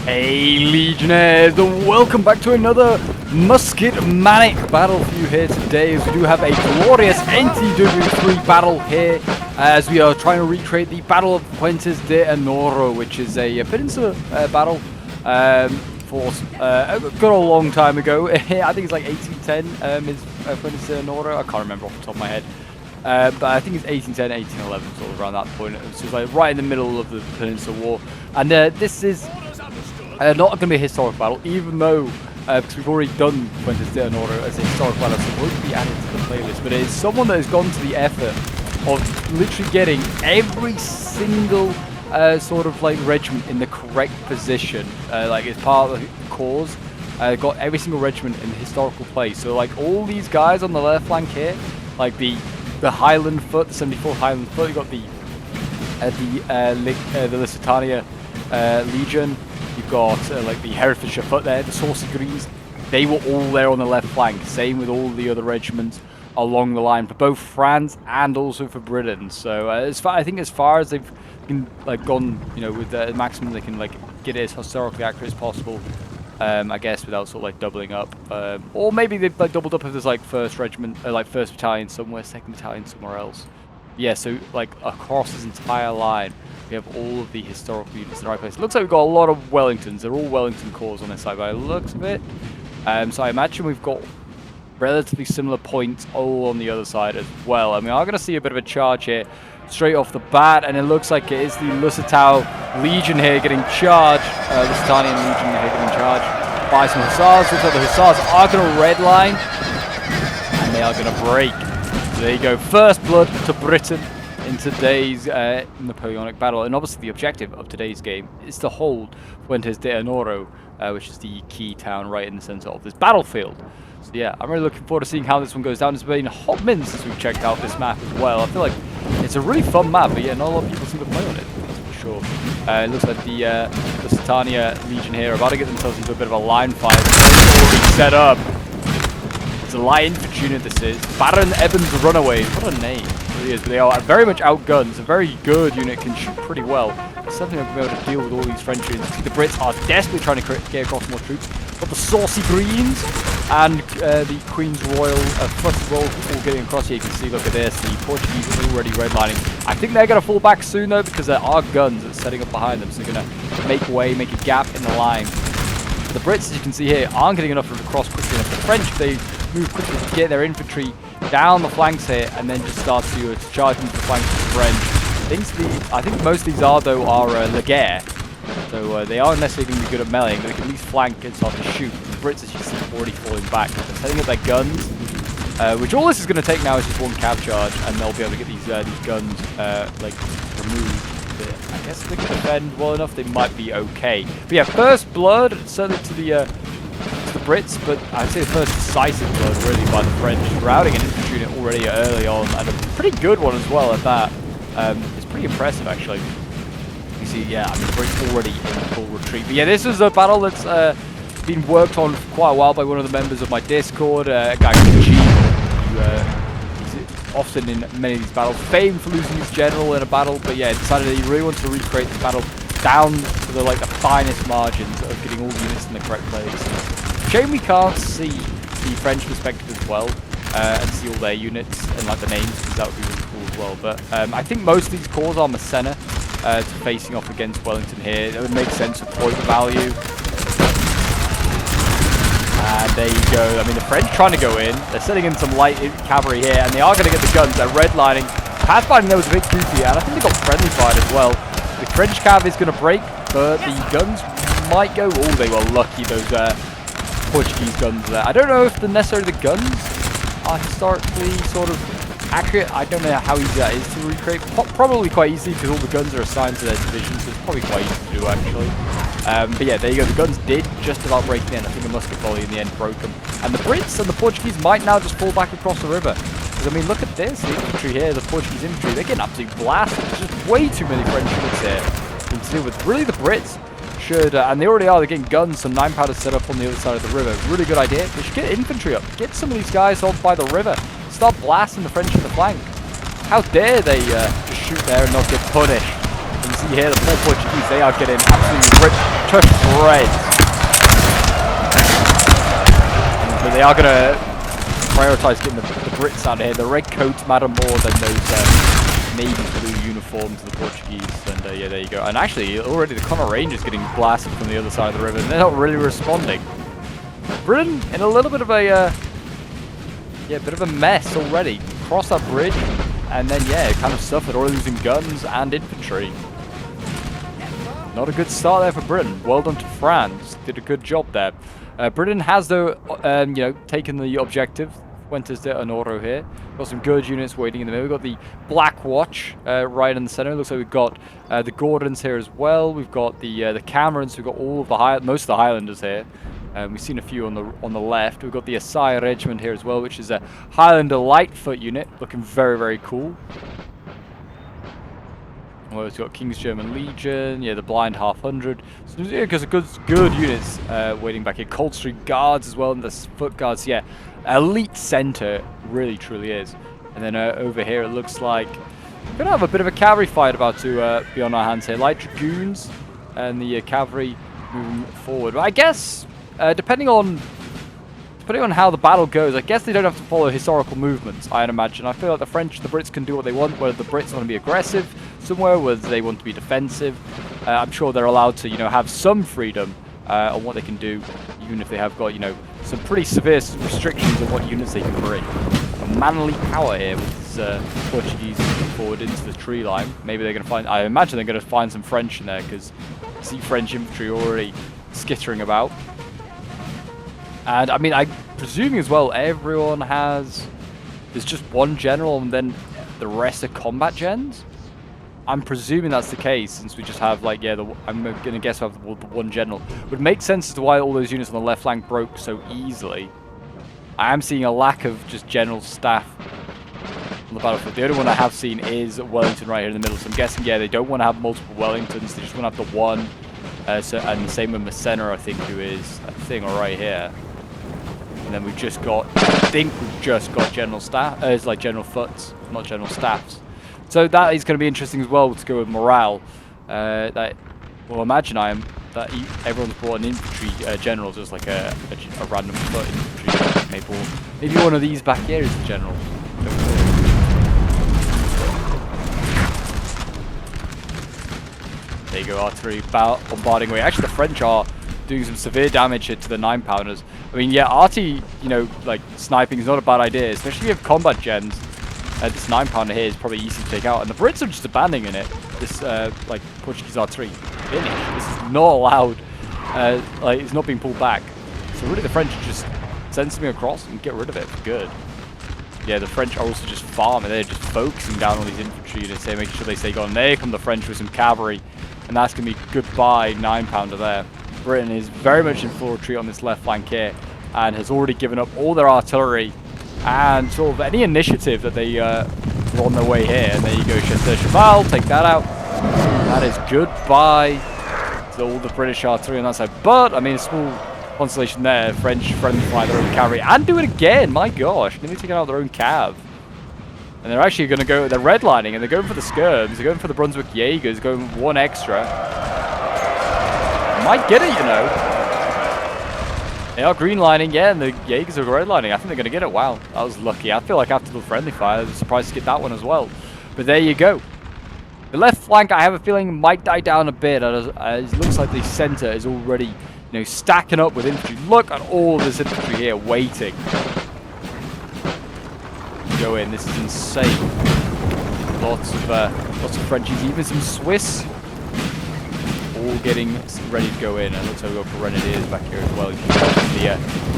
Hey Legionnaires, welcome back to another musket manic battle for you here today, as we do have a glorious NTW 3 battle here, as we are trying to recreate the Battle of Fuentes de Onoro, which is a peninsula battle fought a good old long time ago. I think it's like 1810 is Fuentes de Onoro. I can't remember off the top of my head. But I think it's 1810, 1811, sort of around that point. So it's like right in the middle of the Peninsula War. And this is not going to be a historic battle, even though, because we've already done Fuentes de Onoro as a historic battle, so it won't be added to the playlist. But it is someone that has gone to the effort of literally getting every single sort of like regiment in the correct position, like as part of the cause. Got every single regiment in the historical place. So like all these guys on the left flank here, like the Highland Foot, the 74th Highland Foot, you got the Lusitania Legion. You've got like the Herefordshire Foot there, the Saucy Greens. They were all there on the left flank. Same with all the other regiments along the line for both France and also for Britain. So I think as far as they've like gone, you know, with the maximum they can like get it as historically accurate as possible. I guess without sort of like doubling up, or maybe they've like doubled up if there's like first regiment, like first battalion somewhere, second battalion somewhere else. Yeah, so like across this entire line, we have all of the historical units in the right place. It looks like we've got a lot of Wellingtons. They're all Wellington corps on this side by the looks of it. So I imagine we've got relatively similar points all on the other side as well. I mean, I'm going to see a bit of a charge here straight off the bat, and it looks like it is the Lusitau Legion here getting charged. Lusitanian Legion here getting charged by some Hussars. Looks like the Hussars are going to redline, and they are going to break. So there you go, first blood to Britain in today's Napoleonic battle. And obviously the objective of today's game is to hold Fuentes de Onoro, which is the key town right in the center of this battlefield. So yeah, I'm really looking forward to seeing how this one goes down. It's been a hot minute since we've checked out this map as well. I feel like it's a really fun map, but yeah, not a lot of people seem to play on it, that's for sure. It looks like the Lusitania Legion here are about to get themselves into a bit of a line fight. It's already set up. It's a light infantry unit, this is. Baron Evans Runaways. What a name. It really is. But they are very much outgunned. It's a very good unit, can shoot pretty well. It's something that will be able to deal with all these French units. The Brits are desperately trying to get across more troops. Got the Saucy Greens and the Queen's Royal Foot as well, all getting across here. You can see, look at this, the Portuguese are already redlining. I think they're going to fall back soon though, because there are guns that's setting up behind them, so they're going to make way, make a gap in the line. The Brits, as you can see here, aren't getting enough of the cross quickly enough. The French, they move quickly to get their infantry down the flanks here, and then just start to charge into the flanks of the French. I think most of these are Le Guerre. So they aren't necessarily going to be good at meleeing, but they can at least flank and start to shoot. The Brits, as you can see, are already falling back. They're setting up their guns, which all this is going to take now is just one cav charge, and they'll be able to get these guns like removed. I guess if they can defend well enough, they might be okay. But yeah, first blood, certainly to the Brits, but I'd say the first decisive blood really by the French, routing an infantry unit already early on, and a pretty good one as well at that. It's pretty impressive actually. You see, yeah, I mean, Brits already in full retreat. But yeah, this is a battle that's been worked on for quite a while by one of the members of my Discord, a guy called G, who he's often in many of these battles, famed for losing his general in a battle, but yeah, decided that he really wants to recreate this battle down to the finest margins of getting all the units in the correct place. Shame we can't see the French perspective as well, and see all their units and like the names, because that would be really cool as well. But I think most of these corps are Massena, facing off against Wellington here. It would make sense for point value. And there you go. I mean, the French trying to go in. They're setting in some light cavalry here, and they are going to get the guns. They're redlining. Pathfinding there was a bit goofy, and I think they got friendly fire as well. The French cav is going to break, but the guns might go. Oh, they were lucky, those Portuguese guns there. I don't know if necessarily the guns are historically sort of accurate. I don't know how easy that is to recreate. Probably quite easy, because all the guns are assigned to their divisions, so it's probably quite easy to do actually. But yeah, there you go. The guns did just about break in. I think a musket volley in the end broke them. And the Brits and the Portuguese might now just fall back across the river. Because I mean, look at this, the infantry here, the Portuguese infantry, they're getting absolutely blasted. There's just way too many French units here to deal with. Really, the Brits should, and they already are, they're getting guns, some 9-pounder set up on the other side of the river. Really good idea. They should get infantry up. Get some of these guys off by the river. Start blasting the French in the flank. How dare they just shoot there and not get punished. And you see here, the poor Portuguese, they are getting absolutely ripped. to shreds. But they are going to prioritize getting the Brits out of here. The red coats matter more than those navy blue uniforms of the Portuguese. And yeah, there you go. And actually, already the Connor Rangers getting blasted from the other side of the river, and they're not really responding. Britain in a little bit of a bit of a mess already. Cross that bridge, and then yeah, it kind of suffered, already losing guns and infantry. Not a good start there for Britain. Well done to France. Did a good job there. Britain has, though, you know, taken the objective. Fuentes de Onoro here. Got some good units waiting in the middle. We've got the Black Watch right in the center. Looks like we've got the Gordons here as well. We've got the Camerons. We've got all of the most of the Highlanders here. We've seen a few on the left. We've got the Asai Regiment here as well, which is a Highlander Lightfoot unit, looking very, very cool. Well, we've got King's German Legion, yeah, the Blind Half Hundred. So yeah, because good units waiting back here. Coldstream Guards as well, and the Foot Guards. Yeah, elite center, really truly is. And then over here, it looks like we're gonna have a bit of a cavalry fight about to be on our hands here. Light Dragoons and the cavalry moving forward. But I guess. Depending on how the battle goes, I guess they don't have to follow historical movements, I'd imagine. I feel like the French and the Brits can do what they want, whether the Brits want to be aggressive somewhere, whether they want to be defensive. I'm sure they're allowed to, you know, have some freedom on what they can do, even if they have got, you know, some pretty severe restrictions on what units they can bring. A manly power here with Portuguese moving forward into the tree line. Maybe they're going to find, I imagine they're going to find some French in there, because I see French infantry already skittering about. And I mean, I'm presuming as well, everyone has, there's just one general and then the rest are combat gens? I'm presuming that's the case, since we just have, like, yeah, I'm going to guess we have the one general. Would make sense as to why all those units on the left flank broke so easily. I am seeing a lack of just general staff on the battlefield. The only one I have seen is Wellington right here in the middle, so I'm guessing, yeah, they don't want to have multiple Wellingtons, they just want to have the one. And the same with Massena, I think, who is a thing right here. And then we've just got, I think we've just got general staff, it's like general foots, not general staffs. So that is going to be interesting as well to go with morale. That, well, imagine that everyone's brought an infantry general, just like a random foot infantry. Maybe one of these back here is the general. There you go, artillery bombarding away. Actually, the French are doing some severe damage here to the 9-pounders. I mean, yeah, arty, you know, like, sniping is not a bad idea, especially if you have combat gens. This 9-pounder here is probably easy to take out, and the Brits are just abandoning it. This, like, Portuguese artillery. Finish. This is not allowed. Like, it's not being pulled back. So really, the French just send something across and get rid of it for good. Yeah, the French are also just farming. They're just focusing down on these infantry units here, making sure they stay gone. There come the French with some cavalry, and that's going to be goodbye 9-pounder there. Britain is very much in full retreat on this left flank here, and has already given up all their artillery and sort of any initiative that they were on their way here. And there you go, Chester Cheval, take that out. That is goodbye to all the British artillery on that side. But, I mean, a small consolation there. French friendly fire their own cavalry and do it again. My gosh, nearly taking out their own cav. And they're actually going to go, they're redlining, and they're going for the skirms. They're going for the Brunswick Jaegers, going one extra. Might get it, you know. They are greenlining, yeah, and the Jaegers are redlining. I think they're going to get it. Wow, that was lucky. I feel like after the friendly fire, I was surprised to get that one as well. But there you go. The left flank, I have a feeling, might die down a bit, as it looks like the center is already, you know, stacking up with infantry. Look at all this infantry here waiting. Go in. This is insane. Lots of Frenchies, even some Swiss. All getting ready to go in. And it looks like we've got Grenadiers back here as well. You can see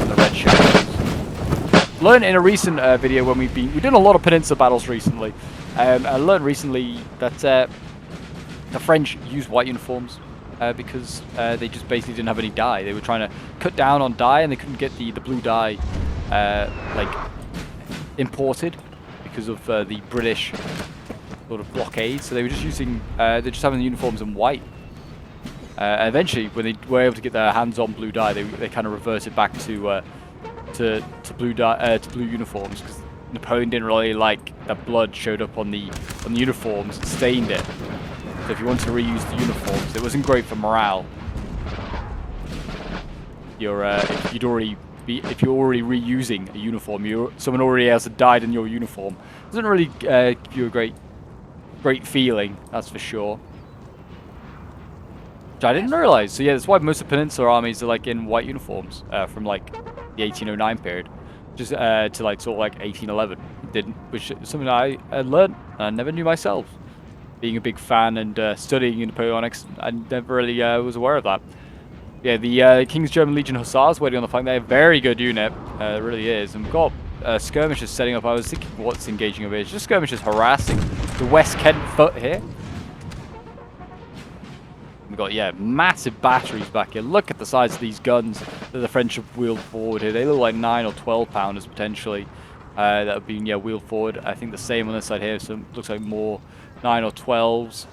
the red shadows. Learned in a recent video when we've done a lot of peninsula battles recently. I learned recently that the French used white uniforms because they just basically didn't have any dye. They were trying to cut down on dye, and they couldn't get the blue dye like imported because of the British sort of blockade. So they were just using, they're just having the uniforms in white. And eventually, when they were able to get their hands on blue dye, they kind of reverted back to blue dye, to blue uniforms, because Napoleon didn't really like that blood showed up on the uniforms and stained it. So if you want to reuse the uniforms, it wasn't great for morale. if you're already reusing a uniform, someone already else had died in your uniform. Doesn't really give you a great feeling, that's for sure. Which I didn't realize. So yeah, that's why most of the Peninsula armies are like in white uniforms from like the 1809 period, just to like sort of like 1811. Didn't, which is something I learned and I never knew myself. Being a big fan and studying in Napoleonics, I never really was aware of that. Yeah, the King's German Legion Hussars waiting on the flank there. Very good unit, it really is. And we've got skirmishers setting up. I was thinking what's engaging over here. It's just skirmishers harassing the West Kent foot here. We've got, yeah, massive batteries back here. Look at the size of these guns that the French have wheeled forward here. They look like 9 or 12 pounders potentially that have been, yeah, wheeled forward. I think the same on this side here, so it looks like more 9 or 12s.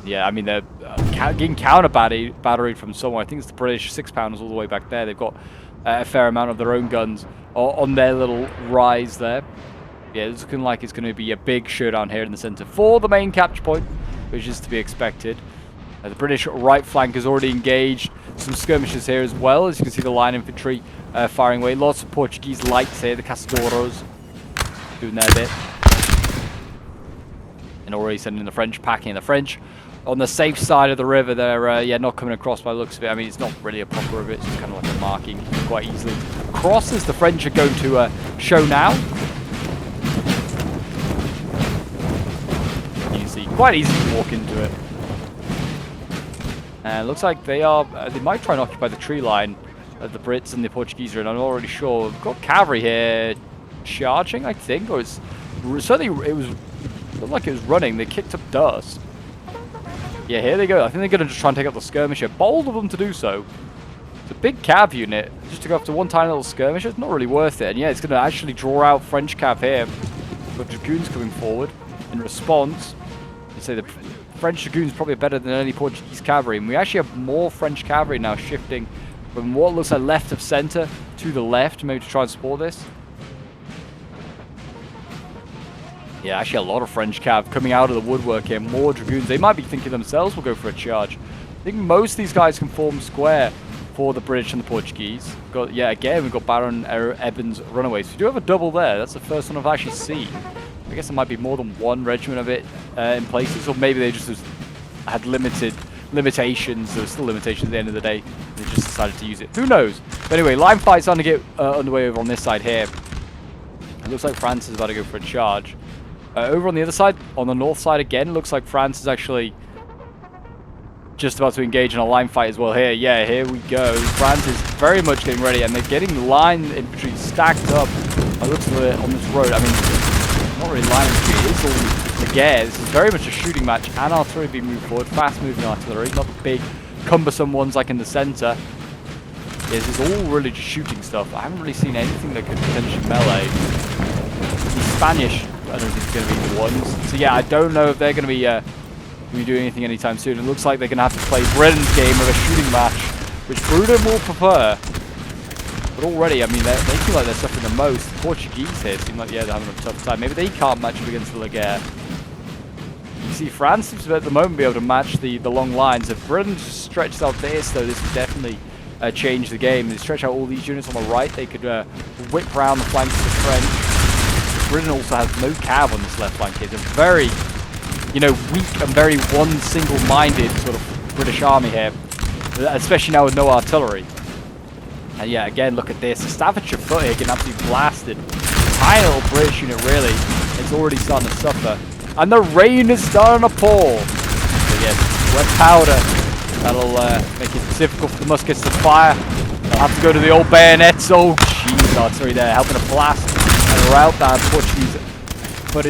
Yeah, I mean, they're getting counter-batteried from somewhere. I think it's the British 6 pounders all the way back there. They've got a fair amount of their own guns on their little rise there. Yeah, it's looking like it's going to be a big showdown here in the center for the main capture point, which is to be expected. The British right flank is already engaged. Some skirmishes here as well. As you can see, the line infantry firing away. Lots of Portuguese lights here, the Caçadores doing their bit. And already sending the French, packing the French. On the safe side of the river, they're yeah, not coming across by the looks of it. I mean, it's not really a proper river, it's just kind of like a marking quite easily. Crosses the French are going to show now. You can see, quite easy to walk into it. And looks like they might try and occupy the tree line of the Brits and the Portuguese are in. I'm not already sure. We've got cavalry here charging, I think, or it's certainly it looked like it was running. They kicked up dust. Yeah, here they go. I think they're going to just try and take out the skirmisher. Bold of them to do so. It's a big cav unit. Just to go after one tiny little skirmisher, it's not really worth it. And yeah, it's going to actually draw out French cav here. Got dragoons coming forward in response. I'd say the French dragoons probably better than any Portuguese cavalry. And we actually have more French cavalry now shifting from what looks like left of center to the left, maybe to try and support this. Yeah, actually a lot of French cav coming out of the woodwork here. More dragoons. They might be thinking themselves we'll go for a charge. I think most of these guys can form square for the British and the Portuguese. Yeah, again, we've got Baron Evans runaways. We do have a double there. That's the first one I've actually seen. I guess there might be more than one regiment of it in places, or maybe they just had limitations. There were still limitations at the end of the day. They just decided to use it. Who knows? But anyway, line fight's starting to get underway over on this side here. It looks like France is about to go for a charge. Over on the other side, on the north side again, it looks like France is actually just about to engage in a line fight as well here. Yeah, here we go. France is very much getting ready, and they're getting line infantry stacked up. By the looks of it on this road. I mean, not really line infantry, it is all the gear. This is very much a shooting match, and artillery being moved forward. Fast-moving artillery, not the big, cumbersome ones like in the center. This is all really just shooting stuff. I haven't really seen anything that could potentially melee. The Spanish, I don't think it's going to be the ones. So yeah, I don't know if they're going to be doing anything anytime soon. It looks like they're going to have to play Britain's game of a shooting match, which Britain will prefer. But already, I mean, they feel like they're suffering the most. The Portuguese here seem like, yeah, they're having a tough time. Maybe they can't match up against the Laguerre. You see, France seems to at the moment be able to match the long lines. If Britain stretches out this, though, this would definitely change the game. They stretch out all these units on the right. They could whip round the flanks of the French. Britain also has no cav on this left flank here. It's a very, you know, weak and very single-minded sort of British army here, especially now with no artillery. And yeah, again, look at this. The Staffordshire foot here getting absolutely blasted. Tiny little British unit, really. It's already starting to suffer. And the rain is starting to pour. So yes, wet powder. That'll make it difficult for the muskets to fire. They'll have to go to the old bayonets. Oh, jeez, artillery there, helping to blast and rout that Portuguese foot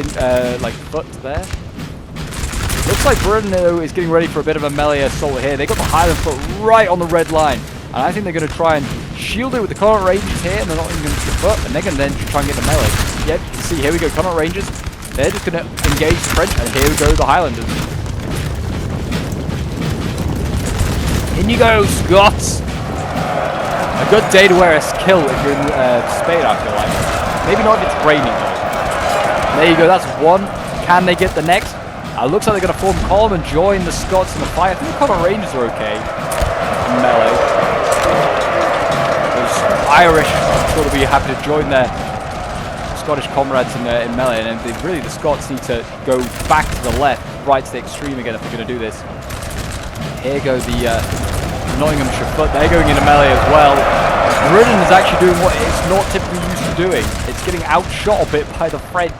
there. Looks like Britain, though, is getting ready for a bit of a melee assault here. They got the Highland foot right on the red line. And I think they're going to try and shield it with the Connaught Rangers here, and they're not even going to shoot foot, and they're going to then try and get the melee. Yep, you can see, here we go, Connaught Rangers. They're just going to engage the French, and here we go, the Highlanders. In you go, Scots! A good day to wear a kill if you're in Spain, I feel like. Maybe not if it's raining, though. There you go, that's one. Can they get the next? Looks like they're going to form column and join the Scots in the fight. I think the Connaught Rangers are okay. melee. Those Irish sort of be happy to join their Scottish comrades in melee, and really the Scots need to go back to the left, right to the extreme again if they're going to do this. Here go the Nottinghamshire foot. They're going into melee as well. Britain is actually doing what it's not typically used to doing. It's getting outshot a bit by the French.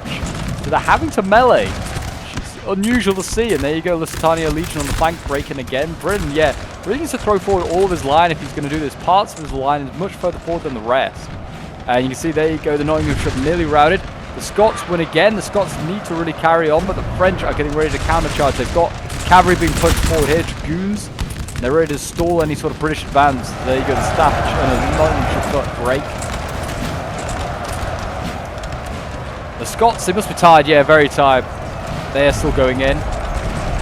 So they're having to melee. It's unusual to see. And there you go, Lusitania Legion on the flank breaking again. Britain, yeah, really needs to throw forward all of his line if he's going to do this. Parts of his line is much further forward than the rest. And you can see there you go, the Nottinghamshire nearly routed. The Scots win again. The Scots need to really carry on, but the French are getting ready to countercharge. They've got cavalry being pushed forward here, dragoons. They're ready to stall any sort of British advance. There you go, the Staffordshire and the Nottinghamshire foot break. The Scots, they must be tired, yeah, very tired. They are still going in.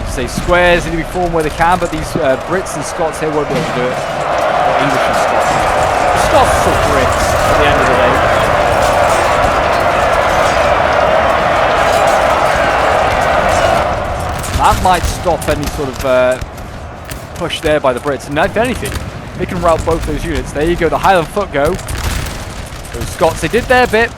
Say squares need to be formed where they can, but these Brits and Scots here won't be able to do it. Or English and Scots. The Scots are still Brits at the end of the day. That might stop any sort of push there by the Brits, and if anything, they can rout both those units. There you go, the Highland foot go. Those Scots, they did their bit,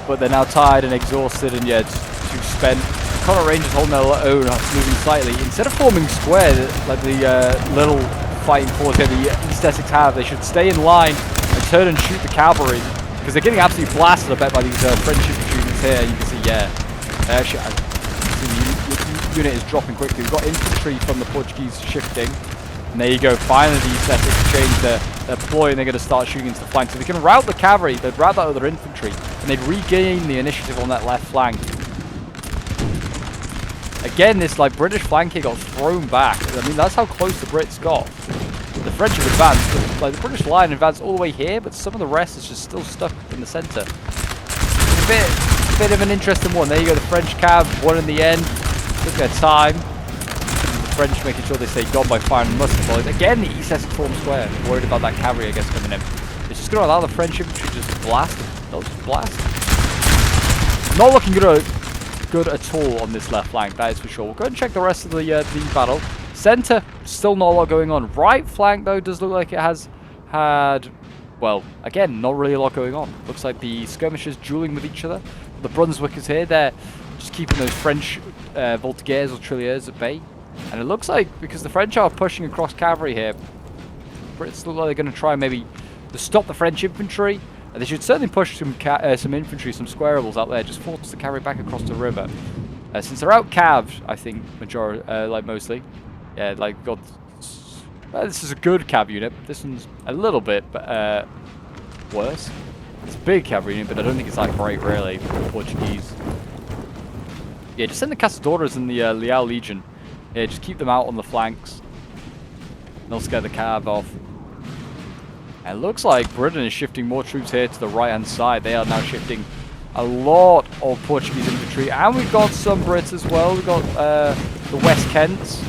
but they're now tired and exhausted, and yeah, too spent. Connaught Rangers holding their own, moving slightly. Instead of forming square, like the little fighting force here the East Essex have, they should stay in line and turn and shoot the cavalry, because they're getting absolutely blasted, I bet, by these French infantry units here. You can see, yeah, actually, the unit is dropping quickly. We've got infantry from the Portuguese shifting. And there you go, finally the East Essex change their ploy, and they're going to start shooting into the flank. So they can rout the cavalry, they'd rout that other infantry, and they'd regain the initiative on that left flank. Again, this like British flank here got thrown back. I mean, that's how close the Brits got. The French have advanced, like the British line advanced all the way here, but some of the rest is just still stuck in the centre. It's a bit of an interesting one. There you go, the French cav won in the end. Took their time. The French making sure they stay gone by firing musket volleys. Again, the East Essex form square. Worried about that cavalry, I guess, coming in. It's just going to allow the French infantry to just blast. They'll just blast. Not looking good at all on this left flank, that is for sure. We'll go and check the rest of the battle. Centre, still not a lot going on. Right flank, though, does look like it has had, well, again, not really a lot going on. Looks like the skirmishers dueling with each other. The Brunswickers here, they're just keeping those French Voltigeurs or Trilliers at bay. And it looks like, because the French are pushing across cavalry here, Brits look like they're going to try maybe to stop the French infantry. They should certainly push some infantry, some squarables out there, just force the cavalry back across the river. Since they're out calved, I think, like mostly. Yeah, like, got... this is a good cav unit. This one's a little bit worse. It's a big cavalry unit, but I don't think it's that great, really, for the Portuguese. Yeah, just send the Caçadores and the Leal Legion. Yeah, just keep them out on the flanks. They'll scare the cav off. And it looks like Britain is shifting more troops here to the right-hand side. They are now shifting a lot of Portuguese infantry. And we've got some Brits as well. We've got the West Kents.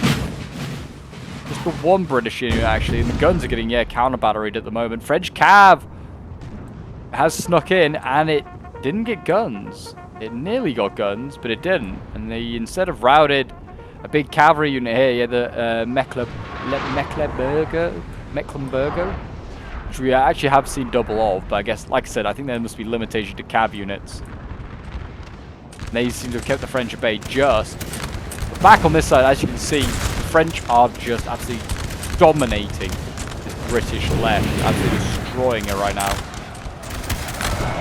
Just the one British unit, actually. And the guns are getting, yeah, counter-batteried at the moment. French cav has snuck in, and it didn't get guns. It nearly got guns, but it didn't. And they, instead of routed a big cavalry unit here, yeah, the Mecklenburger, which we actually have seen double of, but I guess, like I said, I think there must be limitation to cav units. And they seem to have kept the French at bay just. But back on this side, as you can see, the French are just absolutely dominating this British left, absolutely destroying it right now.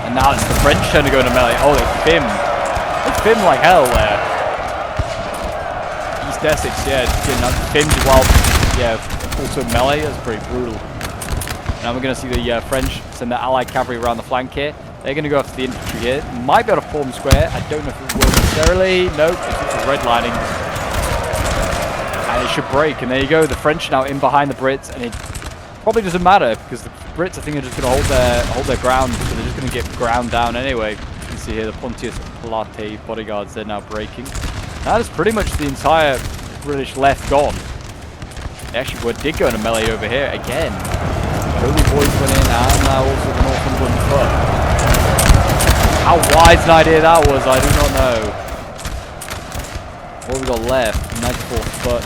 And now it's the French turn to go into melee. Oh, they film. They film like hell there. East Essex, yeah, just getting filmed while, yeah, also melee. That's pretty brutal. Now we're going to see the French send their allied cavalry around the flank here. They're going to go after the infantry here. Might be able to form square. I don't know if it will necessarily. Nope, it's just redlining. And it should break. And there you go. The French are now in behind the Brits. And it probably doesn't matter because the Brits, I think, are just going to hold their ground. So they're just going to get ground down anyway. You can see here the Pontius Pilate bodyguards, they're now breaking. That is pretty much the entire British left gone. They actually did go into melee over here again. Holy Boys went in, and now also the Northumberland foot. How wise an idea that was, I do not know. What have we got left? 94th foot.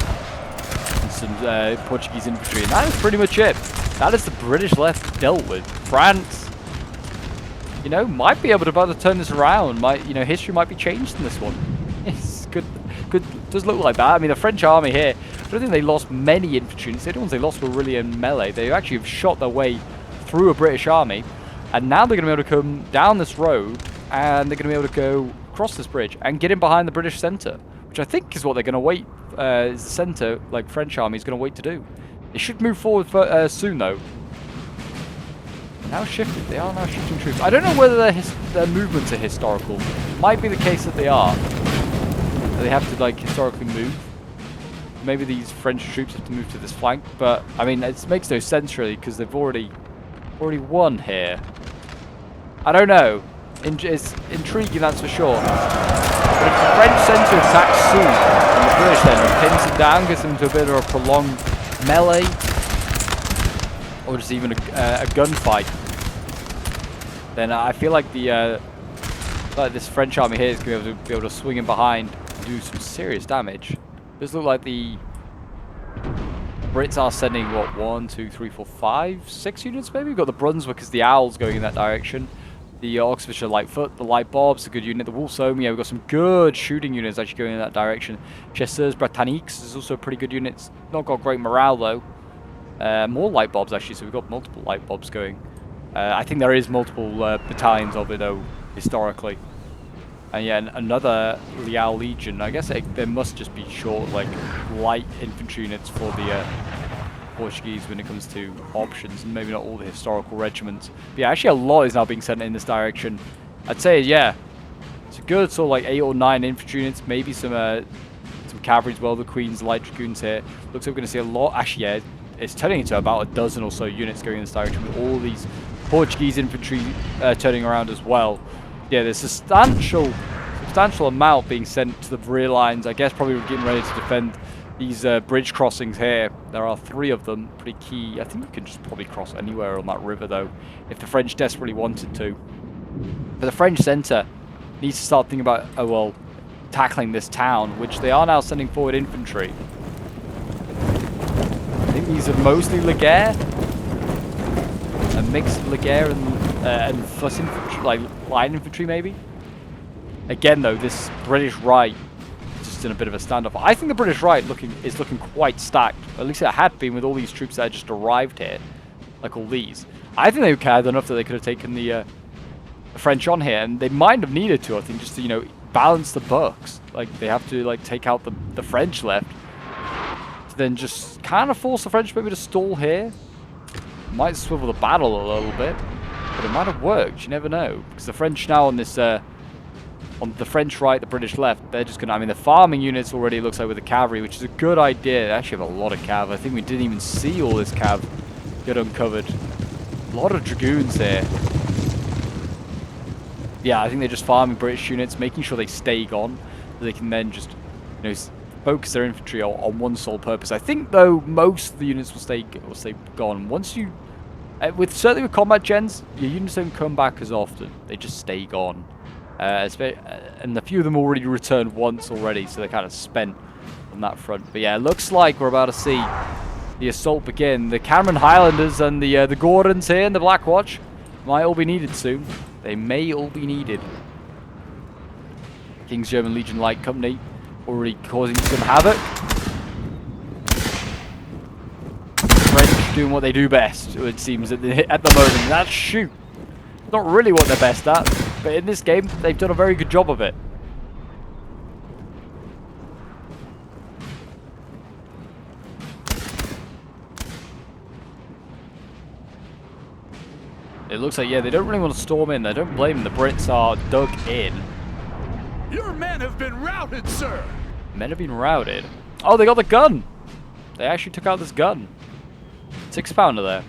And some Portuguese infantry, and that is pretty much it. That is the British left dealt with. France, you know, might be able to about to turn this around. You know, history might be changed in this one. It's good. Does look like that. I mean, the French army here, I don't think they lost many infantry. The only ones they lost were really in melee. They actually have shot their way through a British army, and now they're going to be able to come down this road, and they're going to be able to go across this bridge and get in behind the British centre, which I think is what they're going to wait. Is the centre, like French army, is going to wait to do. They should move forward soon, though. Now shifted. They are now shifting troops. I don't know whether their movements are historical. Might be the case that they are. They have to like historically move. Maybe these French troops have to move to this flank, but I mean it makes no sense really because they've already won here. I don't know. It's intriguing, that's for sure. But if the French centre attacks soon, and the British then pins them down, gets them into a bit of a prolonged melee, or just even a gunfight, then I feel like this French army here is going to be able to swing in behind and do some serious damage. It does look like the Brits are sending, what, 1, 2, 3, 4, 5, 6 units maybe? We've got the Brunswick as the Owls going in that direction. The Oxfordshire Lightfoot, the Light Bobs, a good unit. The Wolfsome, yeah, we've got some good shooting units actually going in that direction. Chasseurs Britanniques is also a pretty good unit. It's not got great morale though. More Light Bobs actually, so we've got multiple Light Bobs going. I think there is multiple battalions of it though, historically. And yeah, another Leal Legion. I guess there must just be short, like, light infantry units for the Portuguese when it comes to options, and maybe not all the historical regiments. But yeah, actually a lot is now being sent in this direction. I'd say, yeah, it's a good sort of like 8 or 9 infantry units, maybe some cavalry as well, the Queen's Light Dragoons here. Looks like we're going to see a lot. Actually, yeah, it's turning into about a dozen or so units going in this direction with all these Portuguese infantry turning around as well. Yeah, there's a substantial amount being sent to the rear lines. I guess probably we're getting ready to defend these bridge crossings here. There are 3 of them, pretty key. I think you can just probably cross anywhere on that river though, if the French desperately wanted to. But the French centre needs to start thinking about, oh well, tackling this town, which they are now sending forward infantry. I think these are mostly Laguerre, a mix of Laguerre and fuss infantry, like line infantry maybe. Again though, this British right is just in a bit of a standoff. I think the British right is looking quite stacked. At least it had been with all these troops that had just arrived here, like all these. I think they had enough that they could have taken the French on here, and they might have needed to, I think, just to, you know, balance the bucks. Like they have to like take out the French left, to then just kind of force the French maybe to stall here. Might swivel the battle a little bit, but it might have worked. You never know, because the French now on this on the French right, the British left, they're just gonna, I mean, the farming units already, it looks like, with the cavalry, which is a good idea. They actually have a lot of cav. I think we didn't even see all this cav get uncovered. A lot of dragoons here. Yeah, I think they're just farming British units, making sure they stay gone, so they can then just, you know, focus their infantry on one sole purpose. I think though most of the units will stay gone. Once you, certainly with combat gens, your units don't come back as often. They just stay gone. And a few of them already returned once already, so they're kind of spent on that front. But yeah, it looks like we're about to see the assault begin. The Cameron Highlanders and the Gordons here and the Black Watch might all be needed soon. They may all be needed. King's German Legion Light Company already causing some havoc. French doing what they do best, it seems, at the moment. That's shoot. Not really what they're best at, but in this game, they've done a very good job of it. It looks like, yeah, they don't really want to storm in. They don't blame them. The Brits are dug in. Your men have been routed, sir. Men have been routed. Oh, they got the gun. They actually took out this gun. 6-pounder there.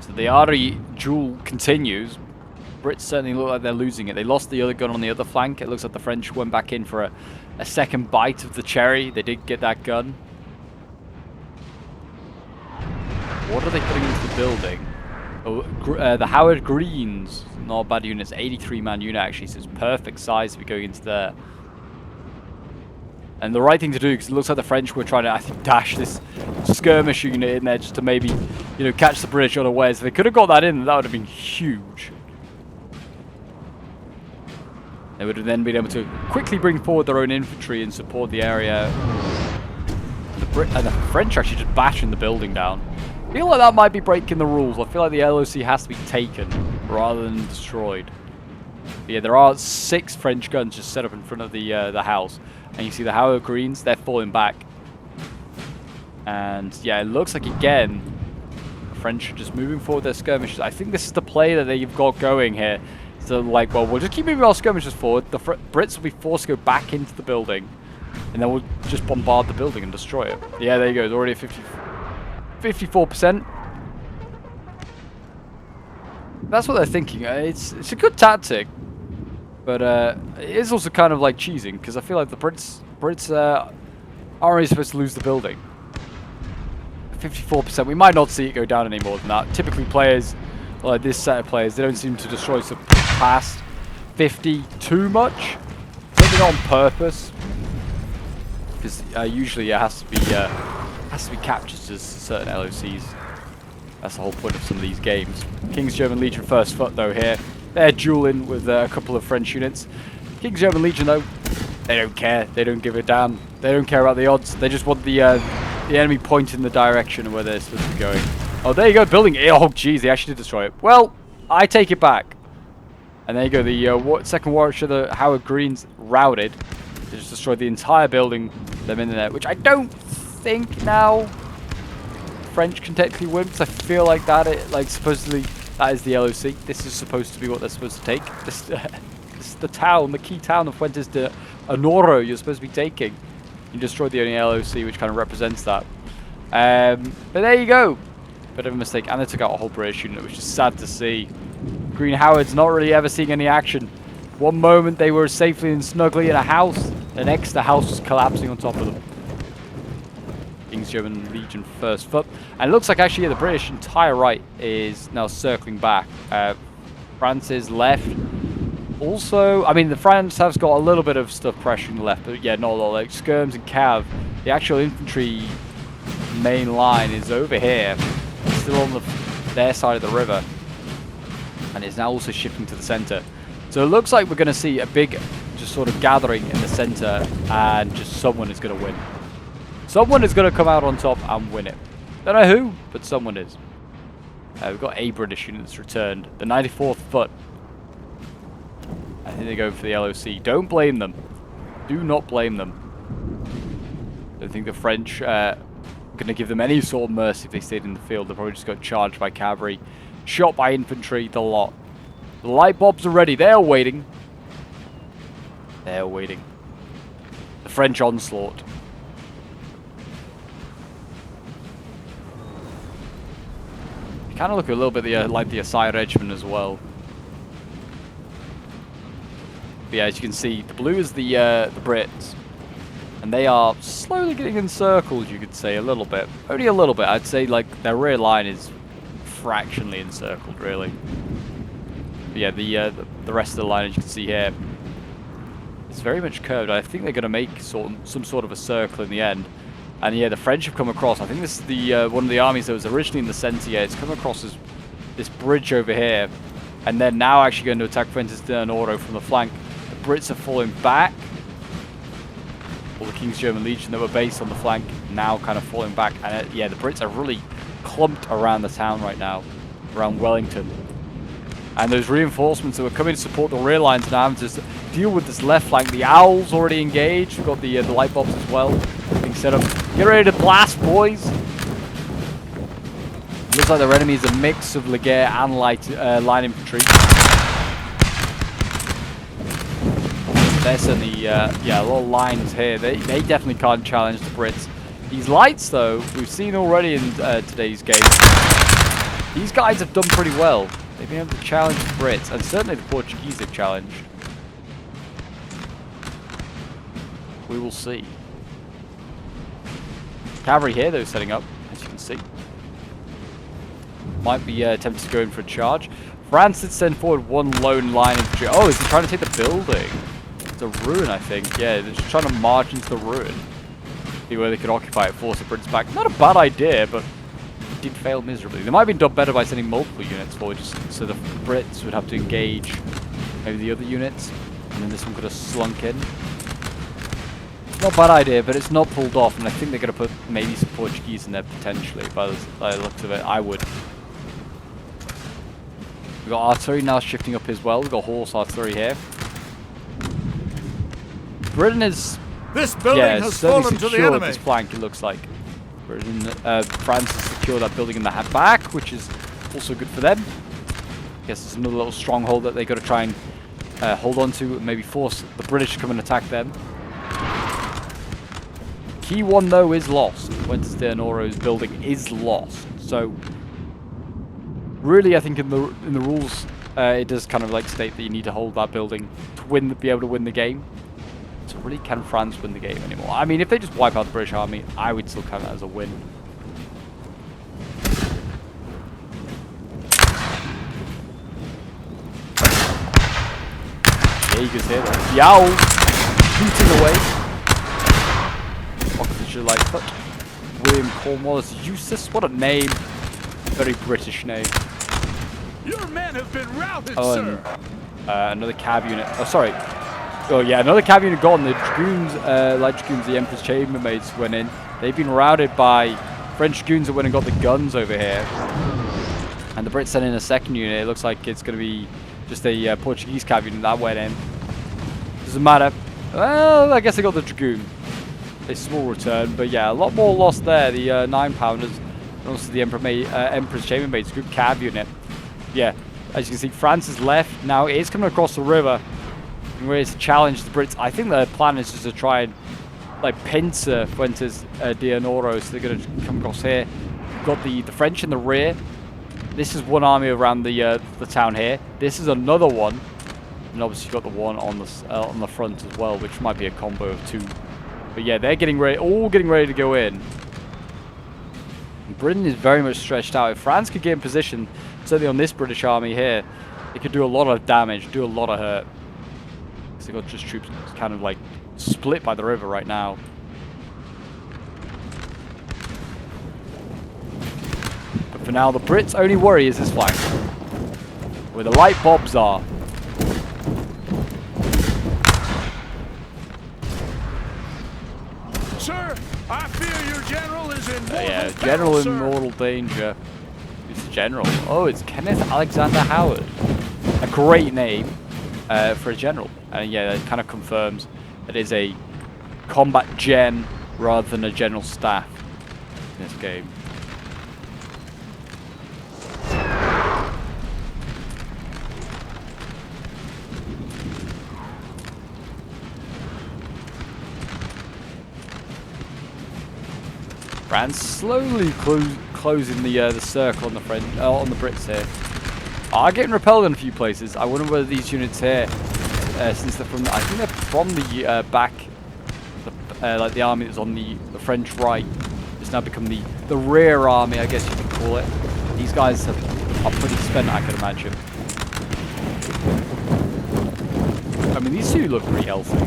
So the artery duel continues. Brits certainly look like they're losing it. They lost the other gun on the other flank. It looks like the French went back in for a second bite of the cherry. They did get that gun. What are they putting into the building? Oh, the Howard Greens. Not a bad unit. It's 83-man unit actually, so it's perfect size to be going into there. And the right thing to do, because it looks like the French were trying to, I think, dash this skirmish unit in there just to maybe, you know, catch the British unawares. If they could have got that in, that would have been huge. They would have then been able to quickly bring forward their own infantry and support the area. And the French are actually just bashing the building down. I feel like that might be breaking the rules. I feel like the LOC has to be taken rather than destroyed. But yeah, there are 6 French guns just set up in front of the house. And you see the Howard Greens, they're falling back. And yeah, it looks like again, the French are just moving forward their skirmishes. I think this is the play that they've got going here. So like, well, we'll just keep moving our skirmishes forward. The Brits will be forced to go back into the building. And then we'll just bombard the building and destroy it. Yeah, there you go. It's already at 54%. That's what they're thinking. It's a good tactic. But it is also kind of like cheesing, because I feel like the Brits aren't really supposed to lose the building. 54%. We might not see it go down any more than that. Typically players, like this set of players, they don't seem to destroy past 50 too much. Certainly not on purpose. Because usually it has to be captured to certain LOCs. That's the whole point of some of these games. King's German Legion first foot though here. They're dueling with a couple of French units. King's German Legion though, they don't care. They don't give a damn. They don't care about the odds. They just want the enemy pointing the direction of where they're supposed to be going. Oh, there you go, building. Oh, jeez, they actually did destroy it. Well, I take it back. And there you go, the second Warwickshire, the Howard Greens, routed. They just destroyed the entire building, them in there, which I don't think now French can technically win, because I feel like supposedly that is the LOC. This is supposed to be what they're supposed to take. This is the town, the key town of Fuentes de Onoro you're supposed to be taking. You destroyed the only LOC which kind of represents that. But there you go. Bit of a mistake. And they took out a whole British unit, which is sad to see. Green Howard's not really ever seeing any action. One moment they were safely and snugly in a house. The next, the house was collapsing on top of them. King's German Legion first foot. And it looks like actually the British entire right is now circling back. France's left. Also, I mean, the France has got a little bit of stuff pressuring the left, but yeah, not a lot. Like skirms and cav, the actual infantry main line is over here. It's still on their side of the river. And it's now also shifting to the center. So it looks like we're going to see a big just sort of gathering in the center, and just someone is going to win. Someone is going to come out on top and win it. Don't know who, but someone is. We've got a British unit that's returned. The 94th foot. I think they're going for the LOC. Don't blame them. Do not blame them. I don't think the French are going to give them any sort of mercy if they stayed in the field. They probably just got charged by cavalry. Shot by infantry, the lot. The light bulbs are ready. They're waiting. They're waiting. The French onslaught. Kind of look a little bit like the Asai Regiment as well. But yeah, as you can see, the blue is the Brits, and they are slowly getting encircled. You could say a little bit, only a little bit. I'd say like their rear line is fractionally encircled, really. But yeah, the rest of the line, as you can see here, it's very much curved. I think they're going to make some sort of a circle in the end. And yeah, the French have come across. I think this is the one of the armies that was originally in the center. Yeah, it's come across this bridge over here, and they're now actually going to attack Fuentes de Onoro from the flank. The Brits are falling back. All the King's German Legion that were based on the flank now kind of falling back. And yeah, the Brits are really clumped around the town right now, around Wellington. And those reinforcements that were coming to support the rear lines now having to deal with this left flank. The Owls already engaged. We've got the light bulbs as well being set up. Get ready to blast, boys! Looks like their enemy is a mix of Legere and line infantry. There's certainly, yeah, a lot of lines here. They definitely can't challenge the Brits. These lights, though, we've seen already in today's game. These guys have done pretty well. They've been able to challenge the Brits, and certainly the Portuguese have challenged. We will see. Cavalry here, though, setting up, as you can see. Might be tempted to go in for a charge. France did send forward one lone line infantry. Oh, is he trying to take the building? It's a ruin, I think. Yeah, they're just trying to march into the ruin. See where they could occupy it, force the Brits back. Not a bad idea, but it did fail miserably. They might have been done better by sending multiple units forward, just so the Brits would have to engage maybe the other units, and then this one could have slunk in. Not a bad idea, but it's not pulled off, and I think they're going to put maybe some Portuguese in there potentially, by the looks of it. I would. We've got artillery now shifting up as well. We've got horse artillery here. Britain is... This building has fallen to the enemy. This flank, it looks like. Britain, France has secured that building in the back, which is also good for them. I guess it's another little stronghold that they got to try and hold on to, and maybe force the British to come and attack them. Key one though is lost. Fuentes de Onoro's building is lost. So really, I think in the rules, it does kind of like state that you need to hold that building to be able to win the game. So really, can France win the game anymore? I mean, if they just wipe out the British army, I would still count that as a win. Jaegers here, though. The owl shooting away. Oxfordshire Lightfoot. William Cornwallis Eustace. What a name. Very British name. Your men have been routed, and, sir. Another cav unit. Oh, sorry. Oh yeah, another cav unit gone. The dragoons, light dragoons, the Emperor's chambermaids went in. They've been routed by French dragoons that went and got the guns over here. And the Brits sent in a second unit. It looks like it's going to be just a Portuguese cav unit that went in. Doesn't matter. Well, I guess they got the dragoon. A small return, but yeah, a lot more lost there. The 9-pounders and also the Emperor's chambermaids, good cav unit. Yeah, as you can see, France is left. Now it is coming across the river. And ready to challenge the Brits. I think their plan is just to try and like pincer Fuentes de Onoro, so they're going to come across here. We've got the French in the rear. This is one army around the town here. This is another one, and obviously you've got the one on the front as well, which might be a combo of two. But yeah, they're getting ready, all getting ready to go in. And Britain is very much stretched out. If France could get in position, certainly on this British army here, it could do a lot of damage, do a lot of hurt. They've got just troops kind of like split by the river right now. But for now, the Brits' only worry is this flank, where the light bobs are. Sir, I fear your general is in mortal Yeah, peril, general in sir. mortal danger. Who's the general? Oh, it's Kenneth Alexander Howard. A great name for a general. And yeah, that kind of confirms that it is a combat gen rather than a general staff in this game. France slowly closing the circle on the on the Brits here. Are getting repelled in a few places. I wonder whether these units here, since they're from, I think they're from the back, like the army that's on the French right, it's now become the rear army, I guess you could call it. These guys are pretty spent, I can imagine. I mean, these two look pretty healthy.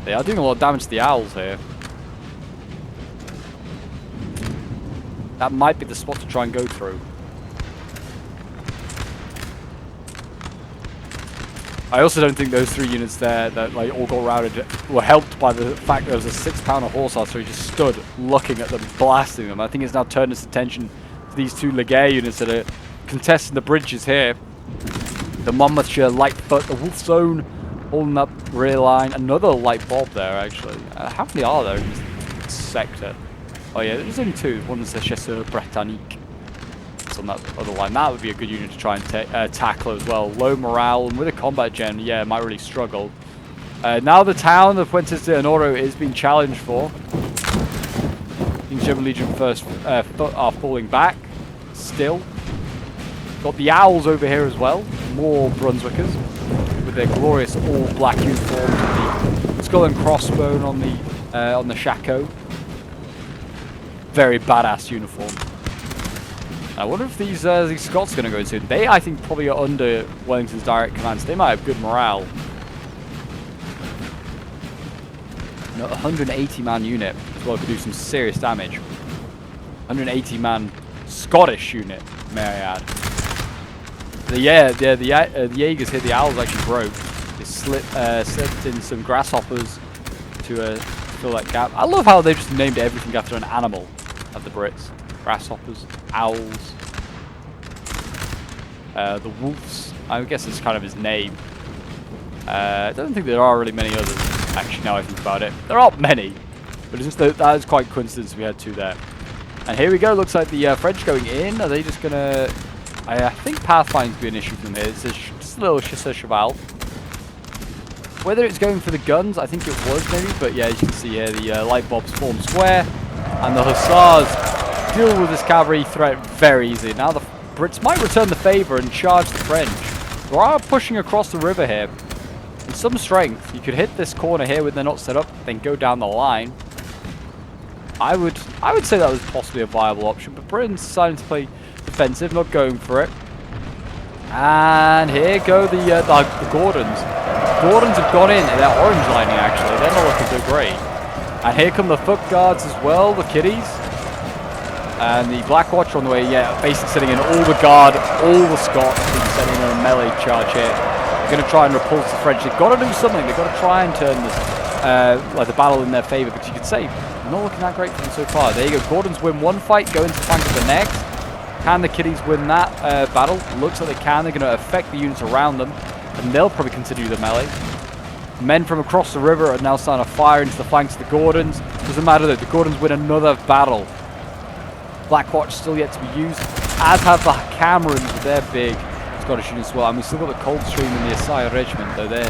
They are doing a lot of damage to the owls here. That might be the spot to try and go through. I also don't think those three units there that like all got routed were helped by the fact there was a 6-pounder horse archer who just stood looking at them, blasting them. I think it's now turned its attention to these two Legare units that are contesting the bridges here. The Monmouthshire Lightfoot, the Wolfstone holding up rear line. Another light bob there, actually. How many are there in this sector? Oh yeah, there's only two. One's the Chasseur Britannique. It's on that other line. That would be a good unit to try and tackle as well. Low morale, and with a combat gen, yeah, it might really struggle. Now the town of Fuentes de Onoro is being challenged for. King German Legion first are falling back. Still. Got the Owls over here as well. More Brunswickers. With their glorious all-black uniforms. The skull and crossbone on the shako. Very badass uniform. I wonder if these Scots are going to go in soon. They, I think, probably are under Wellington's direct command, so they might have good morale. No, 180-man unit as well could do some serious damage. 180-man Scottish unit, may I add. The Jaegers here, the owls actually broke. They slipped in some grasshoppers to fill that gap. I love how they've just named everything after an animal of the Brits. Grasshoppers, owls, the wolves. I guess it's kind of his name. I don't think there are really many others. Actually, now I think about it, there aren't many. But it's just that is quite coincidence we had 2 there. And here we go. Looks like the French going in. Are they just gonna? I think pathfinding's be an issue for them here. It's just a little chasseur cheval. Whether it's going for the guns, I think it was maybe. But yeah, as you can see here, the light bobs form square, and the hussars deal with this cavalry threat very easily. Now the Brits might return the favour and charge the French. They are pushing across the river here. With some strength, you could hit this corner here when they're not set up, then go down the line. I would say that was possibly a viable option, but Britain's deciding to play defensive, not going for it. And here go the Gordons. Gordons have gone in, and they're orange lining actually. They're not looking so great. And here come the foot guards as well, the kiddies. And the Black Watch on the way, yeah, basically sitting in all the guard, all the Scots being sent in a melee charge here. They're going to try and repulse the French. They've got to do something. They've got to try and turn this, like the battle in their favour, because you could say, not looking that great for them so far. There you go. Gordons win one fight, go into flank of the next. Can the kiddies win that battle? Looks like they can. They're going to affect the units around them, and they'll probably continue the melee. Men from across the river are now starting to fire into the flanks of the Gordons. Doesn't matter though. The Gordons win another battle. Black Watch still yet to be used, as have the Camerons with their big Scottish units as well. And we've still got the Coldstream and the Asaya Regiment, though they're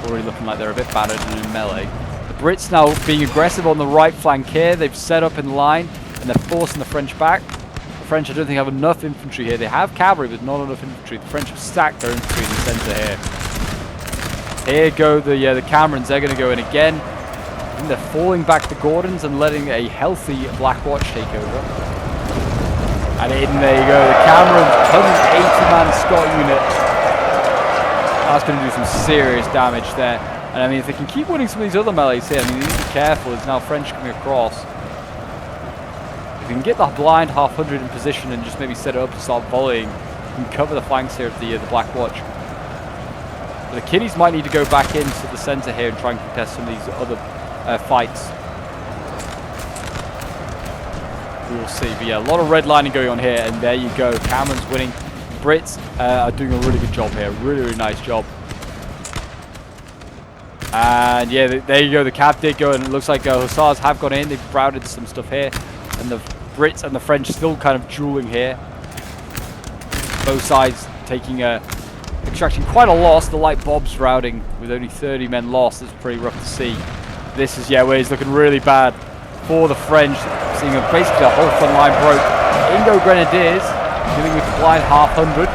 already looking like they're a bit battered and in melee. The Brits now being aggressive on the right flank here. They've set up in line, and they're forcing the French back. The French, I don't think, have enough infantry here. They have cavalry, but not enough infantry. The French have stacked their infantry in the centre here. Here go the Camerons. They're going to go in again. I think they're falling back the Gordons and letting a healthy Black Watch take over. And in there you go, the Camerons, 180-man Scot unit. That's going to do some serious damage there. And I mean, if they can keep winning some of these other melees here, I mean, you need to be careful. There's now French coming across. If you can get the blind half hundred in position and just maybe set it up and start volleying, you can cover the flanks here of the Black Watch. But the kiddies might need to go back into the centre here and try and contest some of these other fights. We'll see. But yeah, a lot of redlining going on here, and there you go. Cameron's winning. Brits are doing a really good job here. Really, really nice job. And yeah, there you go. The Cav did go, and it looks like Hussars have gone in. They've routed some stuff here, and the Brits and the French still kind of dueling here. Both sides taking extracting quite a loss. The light Bob's routing with only 30 men lost. It's pretty rough to see. This is, yeah, where he's looking really bad for the French. Seeing basically the whole front line broke. Ingo Grenadiers dealing with the blind half hundred.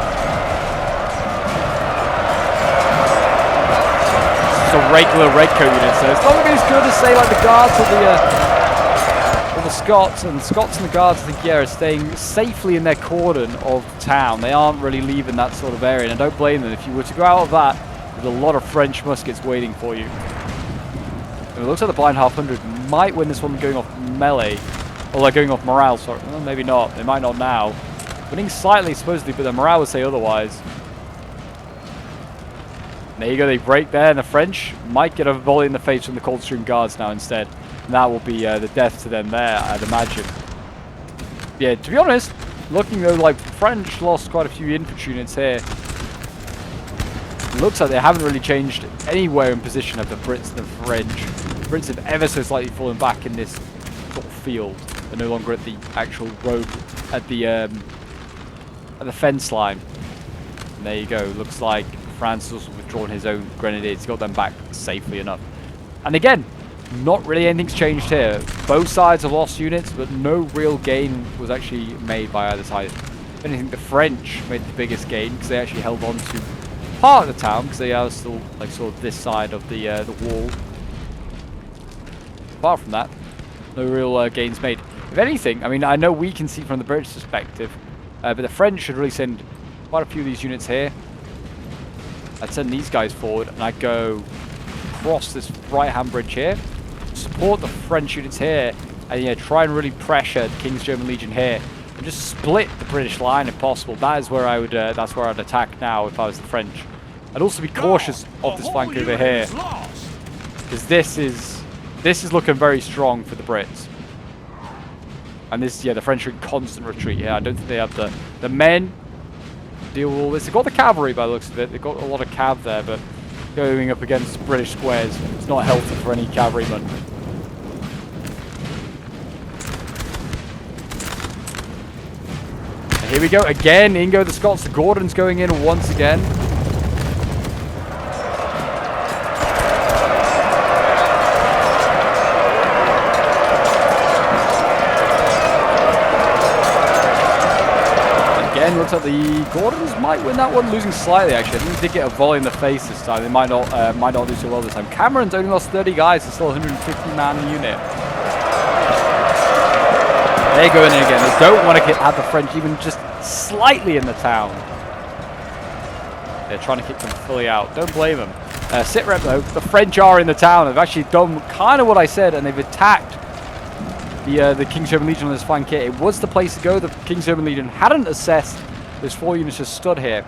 It's a regular redcoat unit, so it's not going to be as good as, say, like the Guards or the Scots. And the Scots and the Guards, I think, yeah, are staying safely in their cordon of the town. They aren't really leaving that sort of area, and I don't blame them. If you were to go out of that, there's a lot of French muskets waiting for you. And it looks like the blind half hundred might win this one going off melee. Or they're going off morale, sorry. Well, maybe not. They might not now. Winning slightly, supposedly, but the morale would say otherwise. And there you go, they break there, and the French might get a volley in the face from the Coldstream Guards now instead. And that will be the death to them there, I'd imagine. Yeah, to be honest, looking though like the French lost quite a few infantry units here. It looks like they haven't really changed anywhere in position of the Brits and the French. The Brits have ever so slightly fallen back in this sort of field. They're no longer at the actual road, at the fence line. And there you go. Looks like France has also withdrawn his own grenadiers. He's got them back safely enough. And again, not really anything's changed here. Both sides have lost units, but no real gain was actually made by either side. If anything, the French made the biggest gain because they actually held on to part of the town because they are still like sort of this side of the wall. Apart from that, no real gains made. If anything, I mean, I know we can see from the British perspective, But the French should really send quite a few of these units here. I'd send these guys forward, and I'd go across this right-hand bridge here, support the French units here, and yeah, try and really pressure the King's German Legion here, and just split the British line if possible. That is where I would. That's where I'd attack now if I was the French. I'd also be cautious of this flank over here, because this is looking very strong for the Brits. And this, yeah, the French are in constant retreat. Yeah, I don't think they have the men to deal with all this. They've got the cavalry by the looks of it. They've got a lot of cav there, but going up against British squares, it's not healthy for any cavalryman. And here we go again. In go the Scots. The Gordon's going in once again. Looks like the Gordons might win that one, losing slightly actually. I think they did get a volley in the face this time. They might not do so well this time. Cameron's only lost 30 guys, it's still a 150-man unit. They're going in again. They don't want to have the French even just slightly in the town. They're trying to kick them fully out. Don't blame them. Sit rep though, the French are in the town. They've actually done kind of what I said, and they've attacked the King's German Legion on this flank here. It was the place to go. The King's German Legion hadn't assessed. There's 4 units just stood here,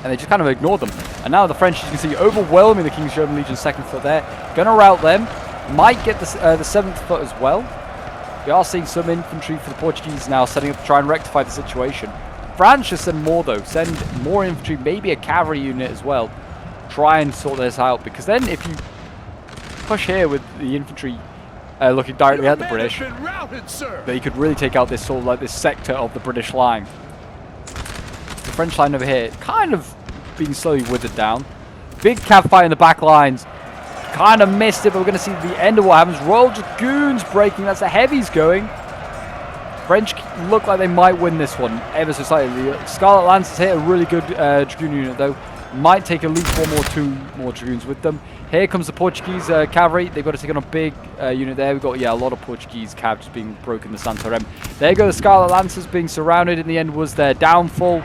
and they just kind of ignored them. And now the French, you can see, overwhelming the King's German Legion's 2nd foot there. Gonna rout them. Might get the 7th foot as well. We are seeing some infantry for the Portuguese now setting up to try and rectify the situation. France should send more though. Send more infantry, maybe a cavalry unit as well. Try and sort this out, because then if you push here with the infantry looking directly at the British, they could really take out this sort of like this sector of the British line. The French line over here kind of being slowly withered down. Big cav fight in the back lines. Kind of missed it, but we're going to see the end of what happens. Royal Dragoons breaking. That's the heavies going. French look like they might win this one ever so slightly. The Scarlet Lancers hit a really good Dragoon unit though. Might take at least 2 more Dragoons with them. Here comes the Portuguese cavalry. They've got to take on a big unit there. We've got, yeah, a lot of Portuguese cav just being broken the Santarém. There go the Scarlet Lancers being surrounded. In the end was their downfall.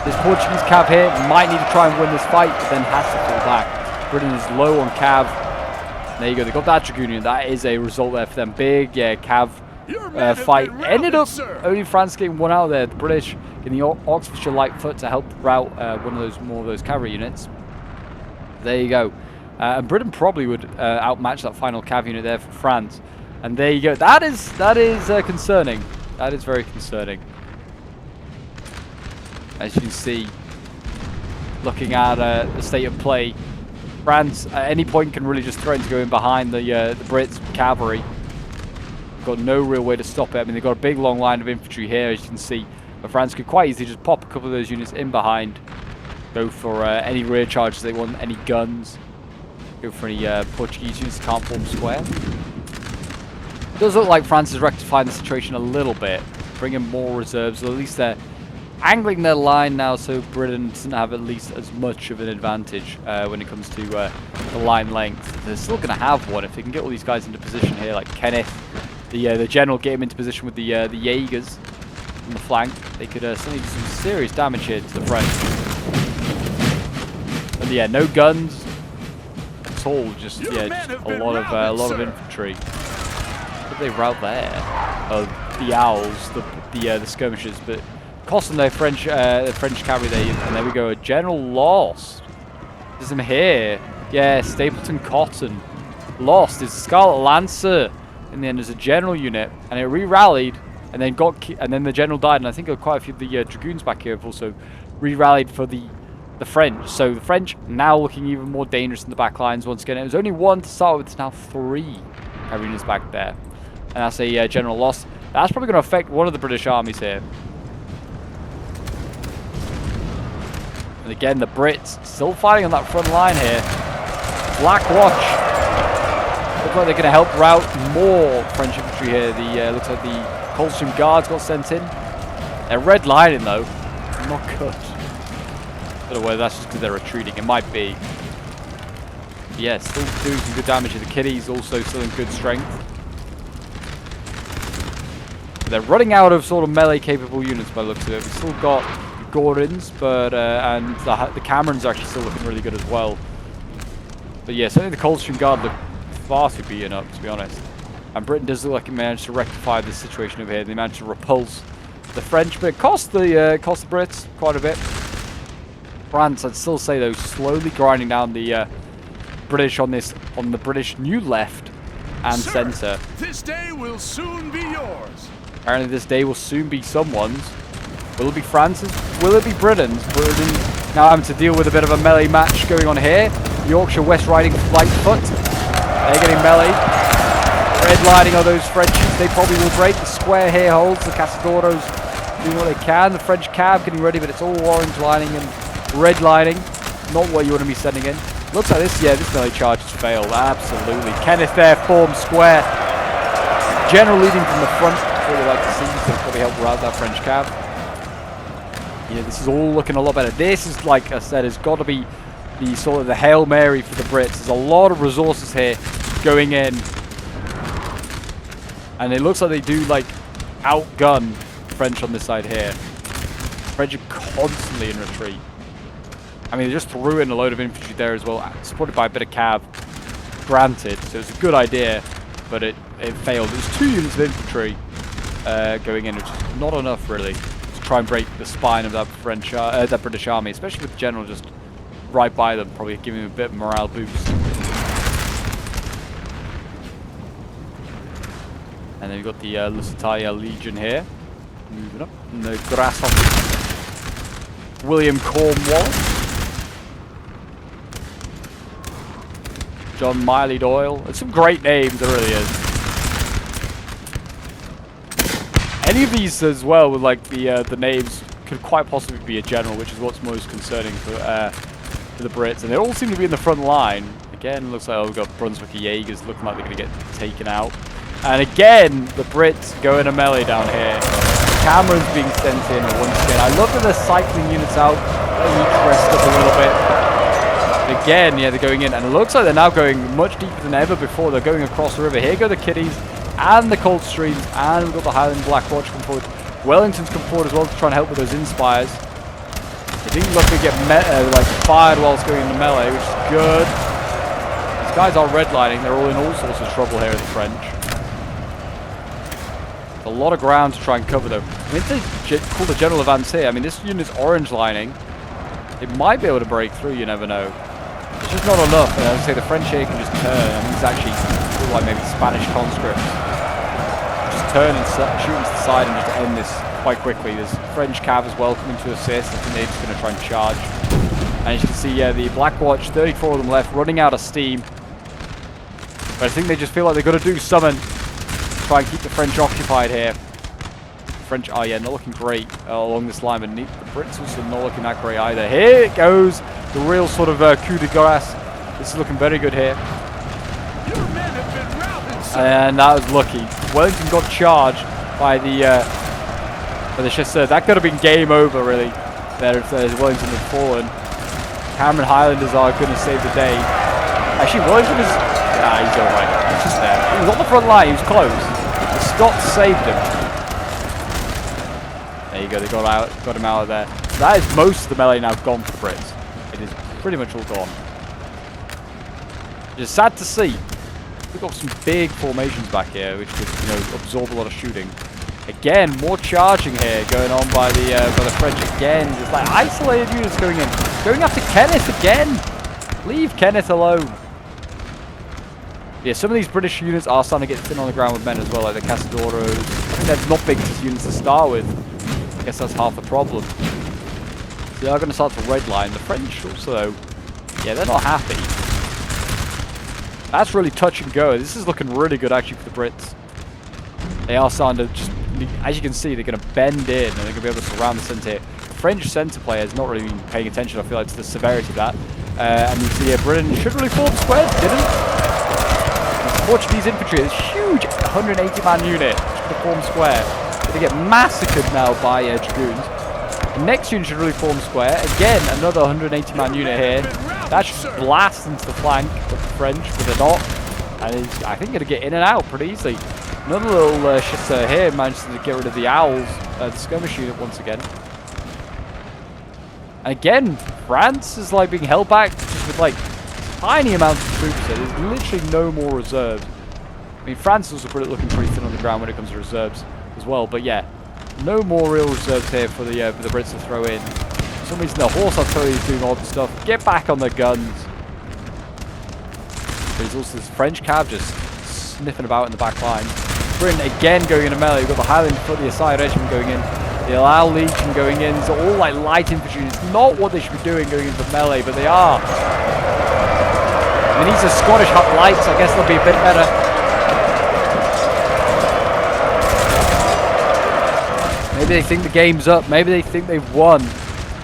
This Portuguese cav here might need to try and win this fight, but then has to fall back. Britain is low on cav. There you go. They got that Dragoon unit. That is a result there for them. Big, yeah, cav fight. Ended up only France getting one out there. The British getting the Oxfordshire Light Foot to help rout more of those cavalry units. There you go. And Britain probably would outmatch that final cav unit there for France. And there you go. That is concerning. That is very concerning. As you can see, looking at the state of play, France at any point can really just threaten to go in behind the Brits cavalry. Got no real way to stop it. I mean, they've got a big long line of infantry here, as you can see. But France could quite easily just pop a couple of those units in behind. Go for any rear charges they want, any guns. Go for any Portuguese units that can't form square. It does look like France is rectifying the situation a little bit. Bringing more reserves, or at least they're angling their line now so Britain doesn't have at least as much of an advantage when it comes to the line length. They're still going to have one if they can get all these guys into position here, like Kenneth. The general get him into position with the Jaegers on the flank. They could certainly do some serious damage here to the French. But yeah, no guns at all. Just just a lot of infantry. What did they rout there? The owls, the skirmishers, but costing their French cavalry there. And there we go. A general lost. There's him here. Yeah, Stapleton Cotton lost. His Scarlet Lancer. In the end, as a general unit, and it re-rallied, and then the general died. And I think quite a few of the Dragoons back here have also re-rallied for the French. So the French now looking even more dangerous in the back lines once again. It was only 1 to start with. It's now 3 cavalry units back there, and that's a general loss. That's probably going to affect one of the British armies here. And again, the Brits still fighting on that front line here. Black Watch. Looks like they're going to help rout more French infantry here. Looks like the Coldstream Guards got sent in. They're red lining though. Not good. I don't know whether that's just because they're retreating. It might be. Yeah, still doing some good damage. The Kiddies also still in good strength. They're running out of sort of melee capable units by the looks of it. We've still got Gordons, but and the Camerons are actually still looking really good as well. But yeah, certainly the Coldstream Guard look far too beaten up, to be honest. And Britain does look like it managed to rectify this situation over here. They managed to repulse the French, but it cost the Brits quite a bit. France, I'd still say though, slowly grinding down the British on the British new left and centre. This day will soon be yours. Apparently this day will soon be someone's. Will it be France's? Will it be Britain's? Britain now having to deal with a bit of a melee match going on here. Yorkshire West Riding Lightfoot. They're getting melee. Redlining are those Frenchies. They probably will break. The square here holds. The Casadoros doing what they can. The French cab getting ready, but it's all orange lining and red lining. Not what you want to be sending in. Looks like this, yeah, this melee charge has failed. Absolutely. Kenneth there, formed square. General leading from the front. That's what we like to see. So probably help rout that French cab. Yeah, this is all looking a lot better. This is, like I said, has got to be the sort of the Hail Mary for the Brits. There's a lot of resources here going in. And it looks like they do, like, outgun French on this side here. French are constantly in retreat. I mean, they just threw in a load of infantry there as well, supported by a bit of cav. Granted, so it's a good idea, but it failed. There's 2 units of infantry going in, which is not enough, really, to try and break the spine of that that British army, especially with the general just right by them, probably giving them a bit of morale boost. And then we've got the Lusitania Legion here, moving up, and the Grasshoppers. William Cornwall. John Miley Doyle. It's some great names, there really is. Any of these as well with like the names could quite possibly be a general, which is what's most concerning for the Brits. And they all seem to be in the front line. Again, looks like we've got Brunswick Jaegers looking like they're going to get taken out. And again, the Brits going a melee down here. Camerons being sent in once again. I love that they're cycling units out, each rest up a little bit. But again, yeah, they're going in, and it looks like they're now going much deeper than ever before. They're going across the river. Here go the Kiddies and the Coldstreams, and we've got the Highland Black Watch come forward. Wellington's come forward as well to try and help with those inspires. They didn't look to get like fired whilst going into melee, which is good. These guys are redlining. They're all in all sorts of trouble here, the French. A lot of ground to try and cover though. I mean, if they call the general advance here, I mean, this unit's orange lining. It might be able to break through, you never know. It's just not enough. And as I say, the French here can just turn. I mean, it's actually like maybe Spanish conscripts. Just turn and shoot into the side and just end this quite quickly. There's French cav as well coming to assist. I think they're just going to try and charge. And as you can see, yeah, the Black Watch, 34 of them left, running out of steam. But I think they just feel like they've got to do something. Try and keep the French occupied here. French are, yeah, not looking great along this line, but the Brits also not looking that great either. Here it goes, the real sort of coup de grace. This is looking very good here. Your men have been routed, sir. And that was lucky. Wellington got charged by the chasseur. That could have been game over, really, there if Wellington had fallen. Cameron Highlanders are going to save the day. Actually, Wellington is... Nah, he's alright. He's just there. He was on the front line. He was close. The Scots saved him. There you go. They got him out of there. That is most of the melee now gone for Brits. It is pretty much all gone. It's sad to see. We've got some big formations back here, which could, you know, absorb a lot of shooting. Again, more charging here going on by the French again. Just like isolated units going in. Going after Kenneth again. Leave Kenneth alone. Yeah, some of these British units are starting to get thin on the ground with men as well, like the Casadoros. I think they're not big units to start with. I guess that's half the problem. They are going to start to redline. The French also, yeah, they're not happy. That's really touch and go. This is looking really good actually for the Brits. They are starting to just, as you can see, they're going to bend in and they're going to be able to surround the centre here. The French centre players not really been paying attention, I feel like, to the severity of that. And you see here, Britain should really form squares, didn't? Portuguese infantry, this huge 180-man unit to form square. They get massacred now by dragoons. The next unit should really form square. Again, another 180-man unit here. That should blast into the flank of the French, but they're not. And I think going to get in and out pretty easily. Another little shitter here manages to get rid of the owls, the skirmish unit once again. And again, France is like being held back just with like tiny amounts of troops here. There's literally no more reserves. I mean, France is also looking pretty thin on the ground when it comes to reserves as well. But yeah, no more real reserves here for the Brits to throw in. For some reason, the horse artillery is doing odd stuff. Get back on the guns. There's also this French cav just sniffing about in the back line. Britain again going into melee. We've got the Highlander for the Aside Regiment going in. The Allow Legion going in. These are all like light infantry. It's not what they should be doing going into melee, but they are. I mean, these are Scottish lights. I guess they'll be a bit better. Maybe they think the game's up. Maybe they think they've won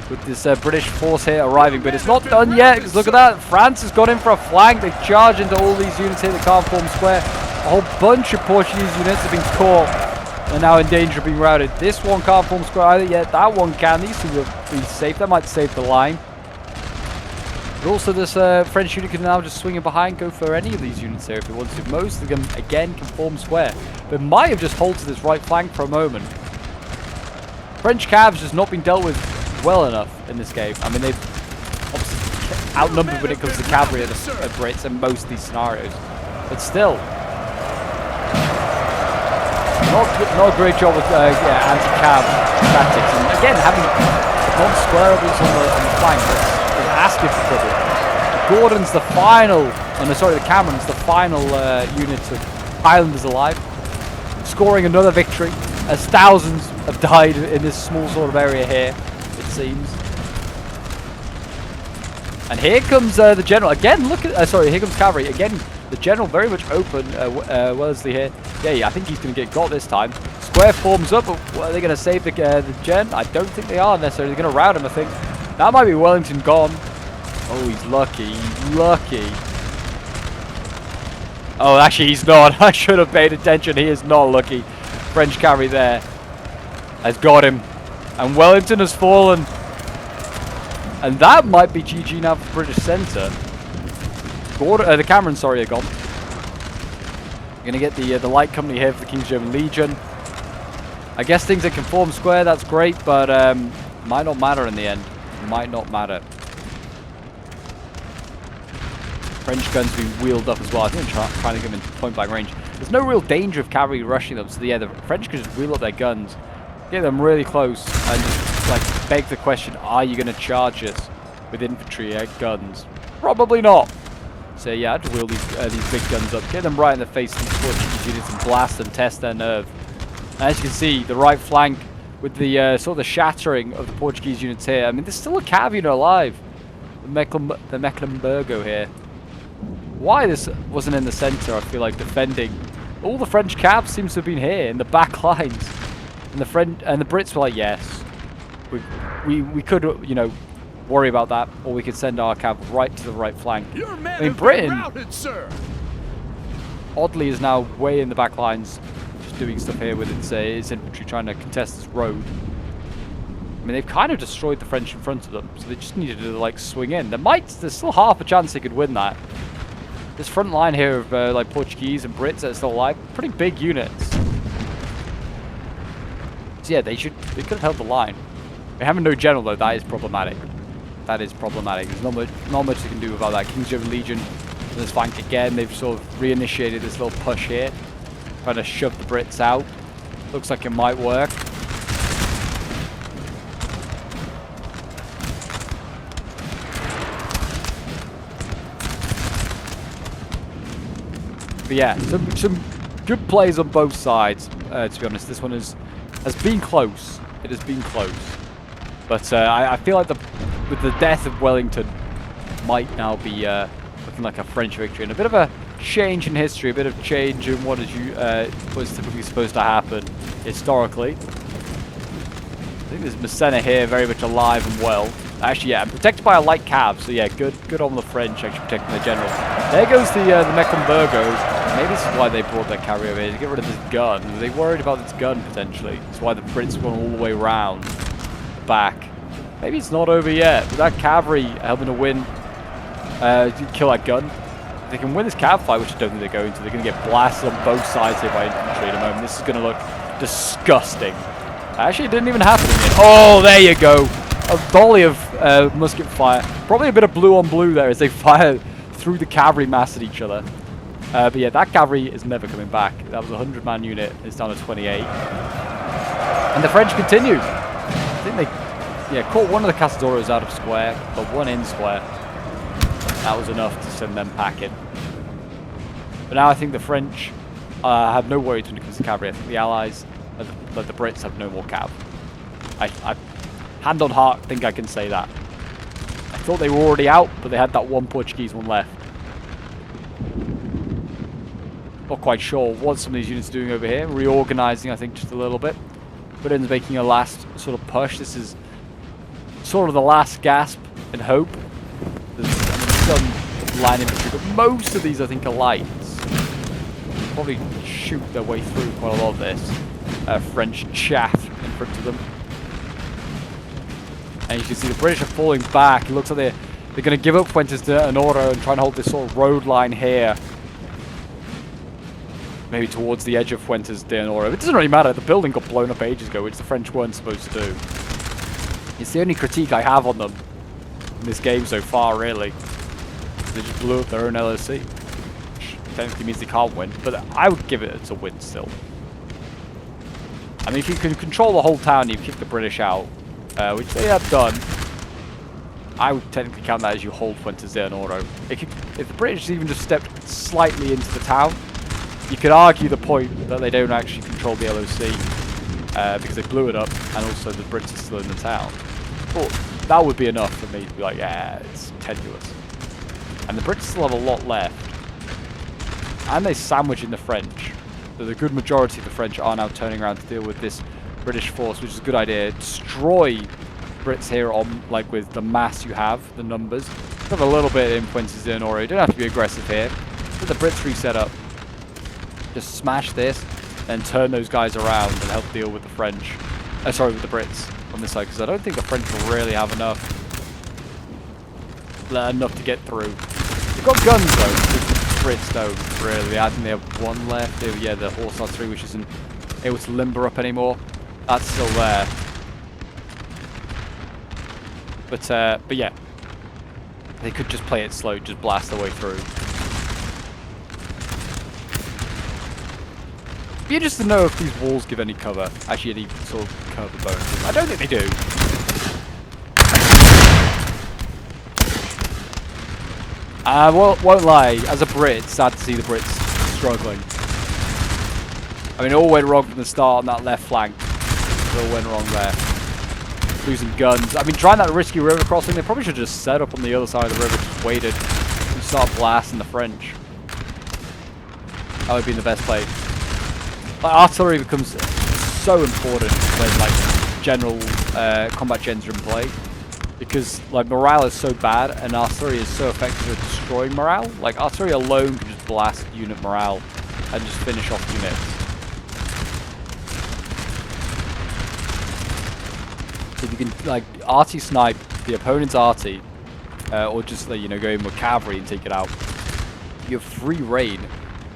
with this British force here arriving. But it's not done yet. Because look at that. France has got in for a flank. They charge into all these units here that can't form square. A whole bunch of Portuguese units have been caught and now in danger of being routed. This one can't form square either yet. That one can. These two will be safe. That might save the line. But also this French unit can now just swing in behind, go for any of these units here if it wants to. Most of them, again, can form square. But might have just halted this right flank for a moment. French Cavs just not been dealt with well enough in this game. I mean, they've obviously outnumbered when it comes to cavalry at the Brits in most of these scenarios. But still, not a great job with anti-cav tactics. And again, having non-squarables on the flank is asking for trouble. Gordon's the final, the Cameron's the final unit of Highlanders alive, scoring another victory as thousands have died in this small sort of area here, it seems. And here comes the general again. Look at here comes cavalry again. The general very much open. Wellesley here. Yeah, I think he's going to get got this time. Square forms up. But are they going to save the gen? I don't think they are necessarily. They're going to rout him. I think that might be Wellington gone. Oh, he's lucky. He's lucky. Oh, actually, he's not. I should have paid attention. He is not lucky. French cavalry there has got him, and Wellington has fallen. And that might be GG now for the British centre. The Cameron, sorry, are gone. You're going to get the light company here for the King's German Legion. I guess things that can form square, that's great, but might not matter in the end. Might not matter. French guns being wheeled up as well. I think they're trying to get them into point-blank range. There's no real danger of cavalry rushing them, so yeah, the French can just wheel up their guns, get them really close, and just like beg the question: are you going to charge us with infantry guns? Probably not. So yeah, I'd wheel these big guns up, get them right in the face of these Portuguese units and blast and test their nerve. And as you can see, the right flank with the sort of the shattering of the Portuguese units here. I mean, there's still a cav unit alive. The Mecklenburgo here. Why this wasn't in the center, I feel like, defending. All the French cabs seems to have been here in the back lines. And the Brits were like, yes, we could, you know, worry about that, or we could send our cav right to the right flank. I mean, Britain, oddly, is now way in the back lines, just doing stuff here with its infantry, trying to contest this road. I mean, they've kind of destroyed the French in front of them, so they just needed to, like, swing in. There's still half a chance they could win that. This front line here of, like, Portuguese and Brits that are still alive, pretty big units. So, yeah, they could have held the line. They having no general, though, that is problematic. That is problematic. There's not much they can do about that. King's German Legion on this flank again. They've sort of reinitiated this little push here, trying to shove the Brits out. Looks like it might work. But yeah, some good plays on both sides, to be honest. This one has been close. It has been close. But I feel like with the death of Wellington might now be looking like a French victory. And a bit of a change in history, a bit of change in what was typically supposed to happen historically. I think there's Massena here, very much alive and well. Actually, yeah, protected by a light cav, so yeah, good on the French actually protecting their general. There goes the Mecklenburgo. Maybe this is why they brought their cavalry over here, to get rid of this gun. Were they worried about this gun, potentially? That's why the Brits have gone all the way around back. Maybe it's not over yet, but that cavalry helping to win, kill that gun. they can win this cav fight, which I don't think they're going to. They're going to get blasted on both sides here by infantry in a moment. This is going to look disgusting. Actually, it didn't even happen in the end. Oh, there you go. A volley of musket fire. Probably a bit of blue on blue there as they fire through the cavalry mass at each other. But yeah, that cavalry is never coming back. That was a 100-man unit. It's down to 28. And the French continue. I think they caught one of the Caçadores out of square, but one in square. That was enough to send them packing. But now I think the French have no worries when it comes to cavalry. I think the Allies, the Brits, have no more cav. I hand on heart, think I can say that. I thought they were already out, but they had that one Portuguese one left. Not quite sure what some of these units are doing over here. Reorganizing, I think, just a little bit. Britain's making a last sort of push. This is sort of the last gasp and hope. There's some line infantry, but most of these, I think, are lights. Probably shoot their way through quite a lot of this French chaff in front of them. And you can see the British are falling back. It looks like they're going to give up Fuentes de Onoro and try and hold this sort of road line here. Maybe towards the edge of Fuentes de Onoro. It doesn't really matter. The building got blown up ages ago, which the French weren't supposed to do. It's the only critique I have on them in this game so far, really. They just blew up their own LOC. Which technically means they can't win, but I would give it a win still. I mean, if you can control the whole town, you kick the British out, which they have done. I would technically count that as you hold Fuentes de Onoro. If the British even just stepped slightly into the town, you could argue the point that they don't actually control the LOC because they blew it up, and also the Brits are still in the town. But that would be enough for me to be like, yeah, it's tenuous. And the Brits still have a lot left, and they sandwich in the French. So the good majority of the French are now turning around to deal with this British force, which is a good idea. Destroy Brits here on, like, with the mass you have, the numbers. Have a little bit in Fuentes de Onoro. You don't have to be aggressive here. Let the Brits reset up. Just smash this, and turn those guys around and help deal with the French. Sorry, with the Brits on this side, because I don't think the French will really have enough to get through. They've got guns though. The Brits don't really. I think they have one left. Yeah, the horse artillery, which isn't able to limber up anymore. That's still there. But yeah, they could just play it slow, just blast their way through. Be interested to know if these walls give any cover. Actually, any sort of cover bonuses. I don't think they do. Won't lie. As a Brit, it's sad to see the Brits struggling. I mean, it all went wrong from the start on that left flank. It all went wrong there. Losing guns. I mean, trying that risky river crossing, they probably should have just set up on the other side of the river, just waited, and start blasting the French. That would have been the best play. Like, artillery becomes so important when, like, general combat gens are in play, because, like, morale is so bad and artillery is so effective at destroying morale. Like, artillery alone can just blast unit morale and just finish off units. So if you can, like, arty snipe the opponent's arty, or just, like, you know, go in with cavalry and take it out, you have free reign.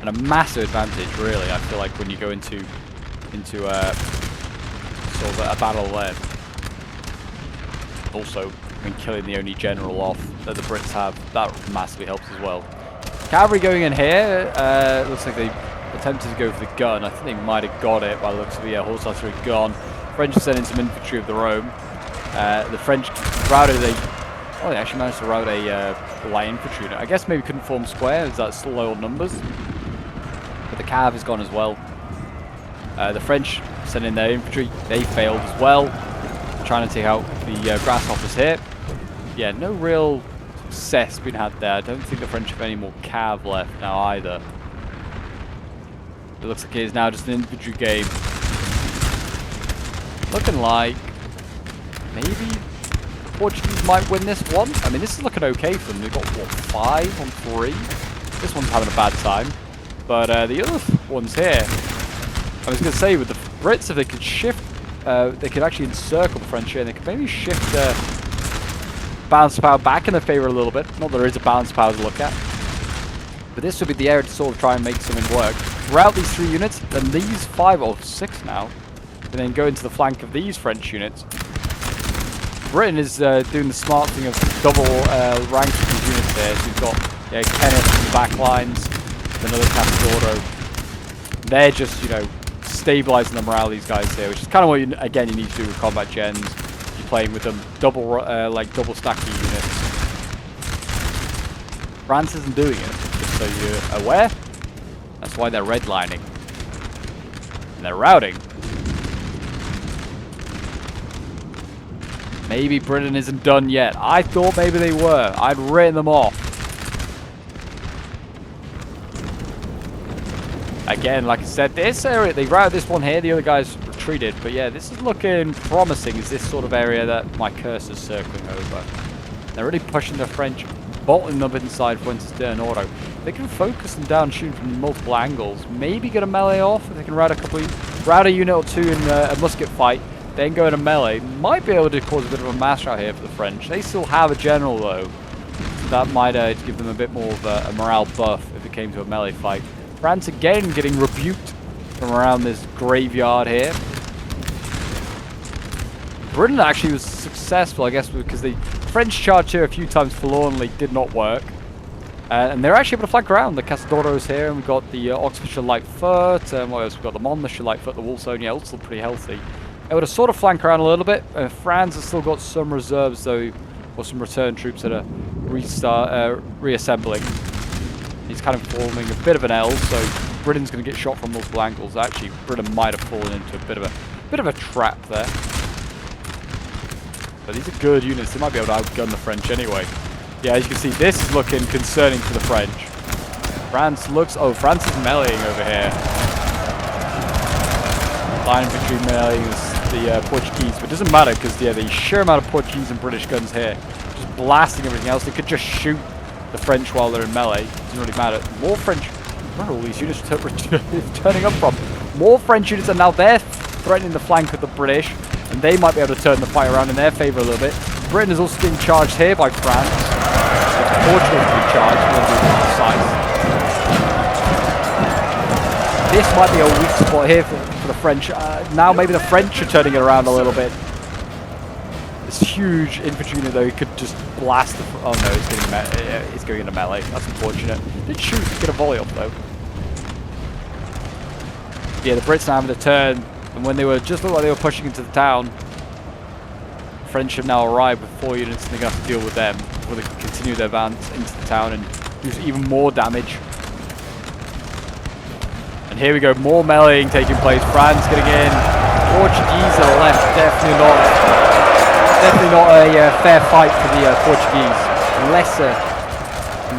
And a massive advantage, really, I feel like, when you go into sort of a battle there. Also, when killing the only general off that the Brits have, that massively helps as well. Cavalry going in here, looks like they attempted to go for the gun. I think they might have got it by the looks of it. Yeah, horse artillery gone. French are sending some infantry of their own. The French routed they actually managed to rout a light infantry unit. I guess maybe couldn't form square, as that's low on numbers. But the cav is gone as well. The French sent in their infantry. They failed as well. Trying to take out the grasshoppers here. Yeah, no real success being had there. I don't think the French have any more cav left now either. It looks like it is now just an infantry game. Looking like maybe the Portuguese might win this one. I mean, this is looking okay for them. They've got, what, 5 on 3? This one's having a bad time. But the other ones here, I was going to say, with the Brits, if they could shift, they could actually encircle the French here, and they could maybe shift balance power back in their favour a little bit. Not that there is a balance power to look at. But this would be the area to sort of try and make something work. Route these 3 units, then these 5 or 6 now, and then go into the flank of these French units. Britain is doing the smart thing of double ranking these units here. So you've got Kenneth in the back lines, another Castadoro. They're just, you know, stabilizing the morale of these guys here, which is kind of what, you need to do with combat gens. You're playing with them double stacking units. France isn't doing it, just so you're aware. That's why they're redlining. And they're routing. Maybe Britain isn't done yet. I thought maybe they were. I'd written them off. Again, like I said, this area, they routed this one here, the other guys retreated. But yeah, this is looking promising. Is this sort of area that my cursor's circling over. They're really pushing the French, bolting them inside Fuentes de Onoro. They can focus them down, shooting from multiple angles. Maybe get a melee off if they can rout a unit or 2 in a musket fight. Then go into melee. Might be able to cause a bit of a mass out here for the French. They still have a general though. So that might give them a bit more of a morale buff if it came to a melee fight. France again getting rebuked from around this graveyard here. Britain actually was successful, I guess, because the French charged here a few times forlornly, did not work. And they're actually able to flank around. The Castadoros here, and we've got the Oxfordshire Lightfoot, and what else? We've got the Monmouthshire Lightfoot, the Woolstone, yeah, all still pretty healthy. Able to sort of flank around a little bit. France has still got some reserves though, or some return troops that are reassembling. He's kind of forming a bit of an L, so Britain's going to get shot from multiple angles. Actually, Britain might have fallen into a bit of a trap there. But these are good units. They might be able to outgun the French anyway. Yeah, as you can see, this is looking concerning for the French. France is meleeing over here. Line infantry meleeing the Portuguese, but it doesn't matter because the sheer amount of Portuguese and British guns here, just blasting everything else. They could just shoot the French while they're in melee. It doesn't really matter. More French. Where are all these units turning up from? More French units, and now they're threatening the flank of the British, and they might be able to turn the fight around in their favour a little bit. Britain is also being charged here by France. Portugal is being charged. This might be a weak spot here for the French. Now maybe the French are turning it around a little bit. This huge infantry unit though could just blast the... Oh no, it's going into melee. That's unfortunate. Did shoot, get a volley off though. Yeah, the Brits now having to turn, and when they were just looked like they were pushing into the town, the French have now arrived with 4 units, and they're going to have to deal with them before they can continue their advance into the town and do even more damage. And here we go, more meleeing taking place. France getting in. Portuguese to the left, definitely not a fair fight for the Portuguese. Lesser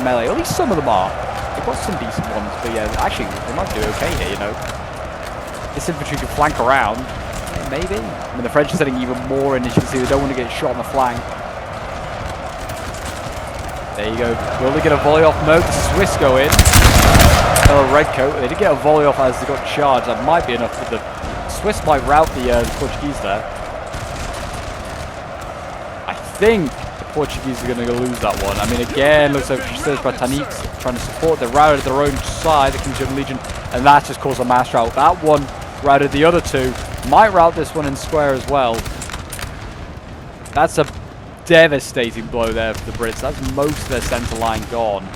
melee, at least some of them are. They've got some decent ones, but yeah, actually they might do okay here, you know. This infantry can flank around, maybe. I mean, the French are setting even more in, as you can see, they don't want to get shot on the flank. There you go. Will they get a volley off? No, the Swiss go in. Another redcoat. They did get a volley off as they got charged. That might be enough, but the Swiss might rout the Portuguese there. I think the Portuguese are going to lose that one. I mean, again, looks like Serge Britannique's trying to support. They routed their own side, the King's German Legion, and that just caused a mass rout. That one routed the other 2. Might rout this one in square as well. That's a devastating blow there for the Brits. That's most of their centre line gone.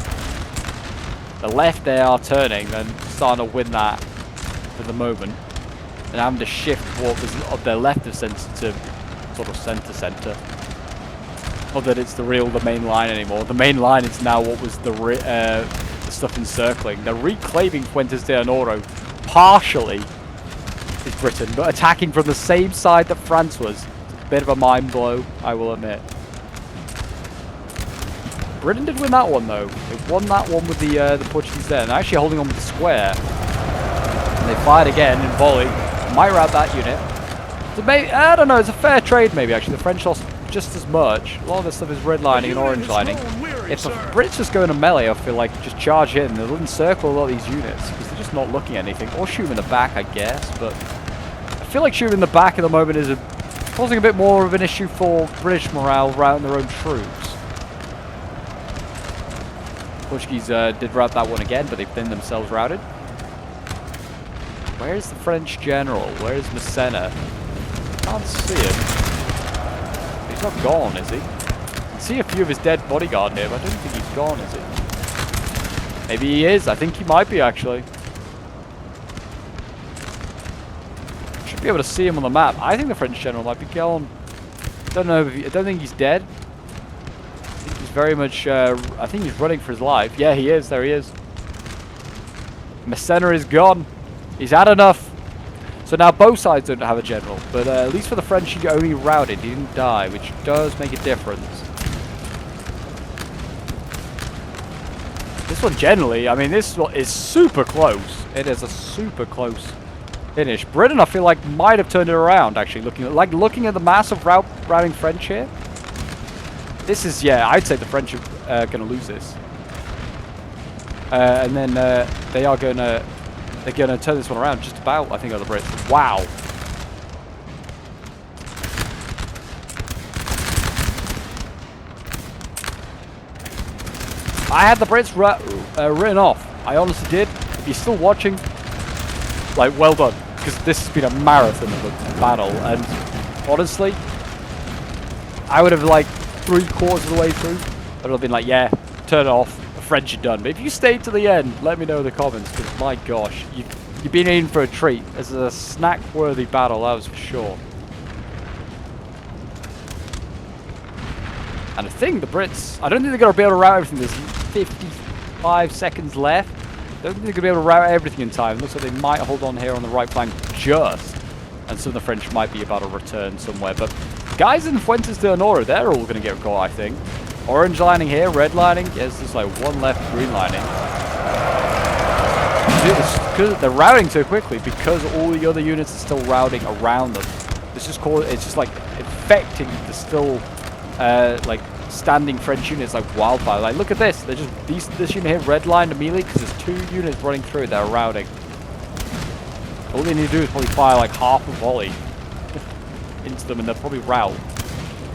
The left they are turning and starting to win that for the moment. And having to shift what was of their left of centre to sort of centre. Not that it's the main line anymore. The main line is now what was the stuff encircling. They're reclaiming Fuentes de Onoro partially is Britain, but attacking from the same side that France was. It's a bit of a mind blow, I will admit. Britain did win that one though. They won that one with the Portuguese there, and they're actually holding on with the square. And they fired again in volley. Might rout that unit. So maybe, I don't know, it's a fair trade maybe actually. The French lost just as much. A lot of this stuff is red lining and orange lining. If the Brits just go into melee, I feel like just charge in. They'll encircle a lot of these units because they're just not looking at anything. Or shoot them in the back, I guess. But I feel like shooting in the back at the moment is causing a bit more of an issue for British morale routing their own troops. Portuguese did rout that one again, but they've been themselves routed. Where's the French general? Where's Massena? Can't see him. He's not gone, is he? I can see a few of his dead bodyguard here, but I don't think he's gone, is he? Maybe he is. I think he might be, actually. Should be able to see him on the map. I think the French general might be gone. Don't know. I don't think he's dead. I think he's very much. I think he's running for his life. Yeah, he is. There he is. Massena is gone. He's had enough. So now both sides don't have a general, but at least for the French, he only routed. He didn't die, which does make a difference. This one generally, I mean, this one is super close. It is a super close finish. Britain, I feel like, might have turned it around, actually, looking at the massive routing French here. This is, yeah, I'd say the French are going to lose this. And then they're going to turn this one around just about, I think, on the Brits. Wow. I had the Brits written off. I honestly did. If you're still watching, like, well done. Because this has been a marathon of a battle. And honestly, I would have, like, 3/4 of the way through, I would have been like, yeah, turn it off. The French are done. But if you stayed to the end, let me know in the comments. Because, my gosh, you've been in for a treat. This is a snack-worthy battle, that was for sure. And I think the Brits, I don't think they're going to be able to route everything. There's 55 seconds left. I don't think they're going to be able to route everything in time. Looks like they might hold on here on the right flank just. And some of the French might be about to return somewhere. But guys in Fuentes de Onoro, they're all going to get caught, I think. Orange lining here, red lining. Yes, there's like one left, green lining. Because they're routing so quickly because all the other units are still routing around them. It's just like affecting the still like standing French units like wildfire. Like, look at this. They're just this unit here redlined immediately because there's 2 units running through it that are routing. All they need to do is probably fire like half a volley into them and they'll probably rout.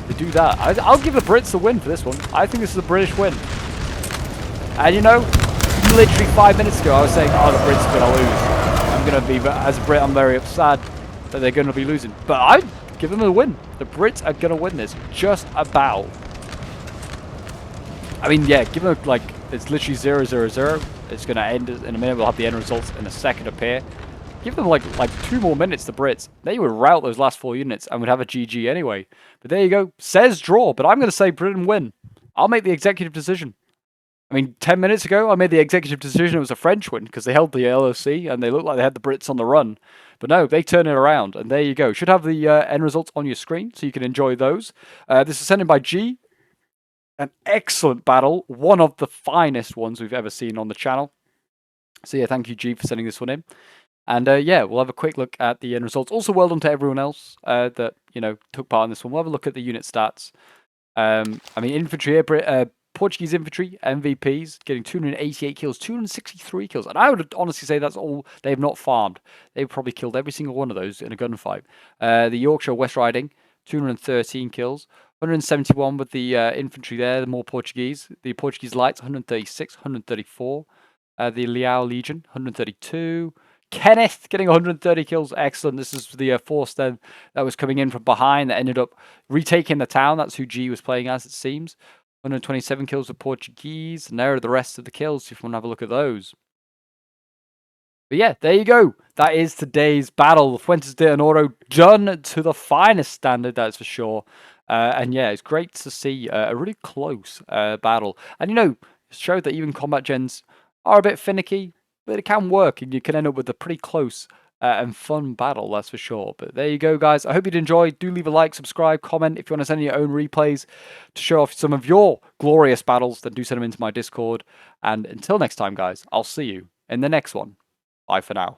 They do that. I'll give the Brits the win for this one. I think this is a British win. And you know, literally 5 minutes ago I was saying, oh, the Brits are going to lose. I'm going to be, as a Brit, I'm very upset that they're going to be losing. But I'd give them a win. The Brits are going to win this. Just about. I mean, yeah, give them, like, it's literally 0-0-0. It's going to end in a minute. We'll have the end results in a second appear. Give them, like 2 more minutes, the Brits. They would rout those last 4 units and would have a GG anyway. But there you go. Says draw, but I'm going to say Britain win. I'll make the executive decision. I mean, 10 minutes ago, I made the executive decision it was a French win because they held the LOC and they looked like they had the Brits on the run. But no, they turn it around, and there you go. Should have the end results on your screen so you can enjoy those. This is sent in by G. An excellent battle. One of the finest ones we've ever seen on the channel. So yeah, thank you, G, for sending this one in. And yeah, we'll have a quick look at the end results. Also, well done to everyone else that, you know, took part in this one. We'll have a look at the unit stats. I mean, infantry here, Portuguese infantry, MVPs, getting 288 kills, 263 kills. And I would honestly say that's all they have not farmed. They've probably killed every single one of those in a gunfight. The Yorkshire West Riding, 213 kills. 171 with the infantry there, the more Portuguese. The Portuguese Lights, 136, 134. The Liao Legion, 132. Kenneth getting 130 kills. Excellent. This is the force then that was coming in from behind that ended up retaking the town. That's who G was playing as, it seems. 127 kills with Portuguese. And there are the rest of the kills if you want to have a look at those. But yeah, there you go. That is today's battle. Fuentes de Onoro done to the finest standard, that's for sure. And yeah, it's great to see a really close battle. And you know, it showed that even combat gens are a bit finicky, but it can work and you can end up with a pretty close and fun battle, that's for sure. But there you go, guys. I hope you'd enjoy. Do leave a like, subscribe, comment. If you want to send your own replays to show off some of your glorious battles, then do send them into my Discord. And until next time, guys, I'll see you in the next one. Bye for now.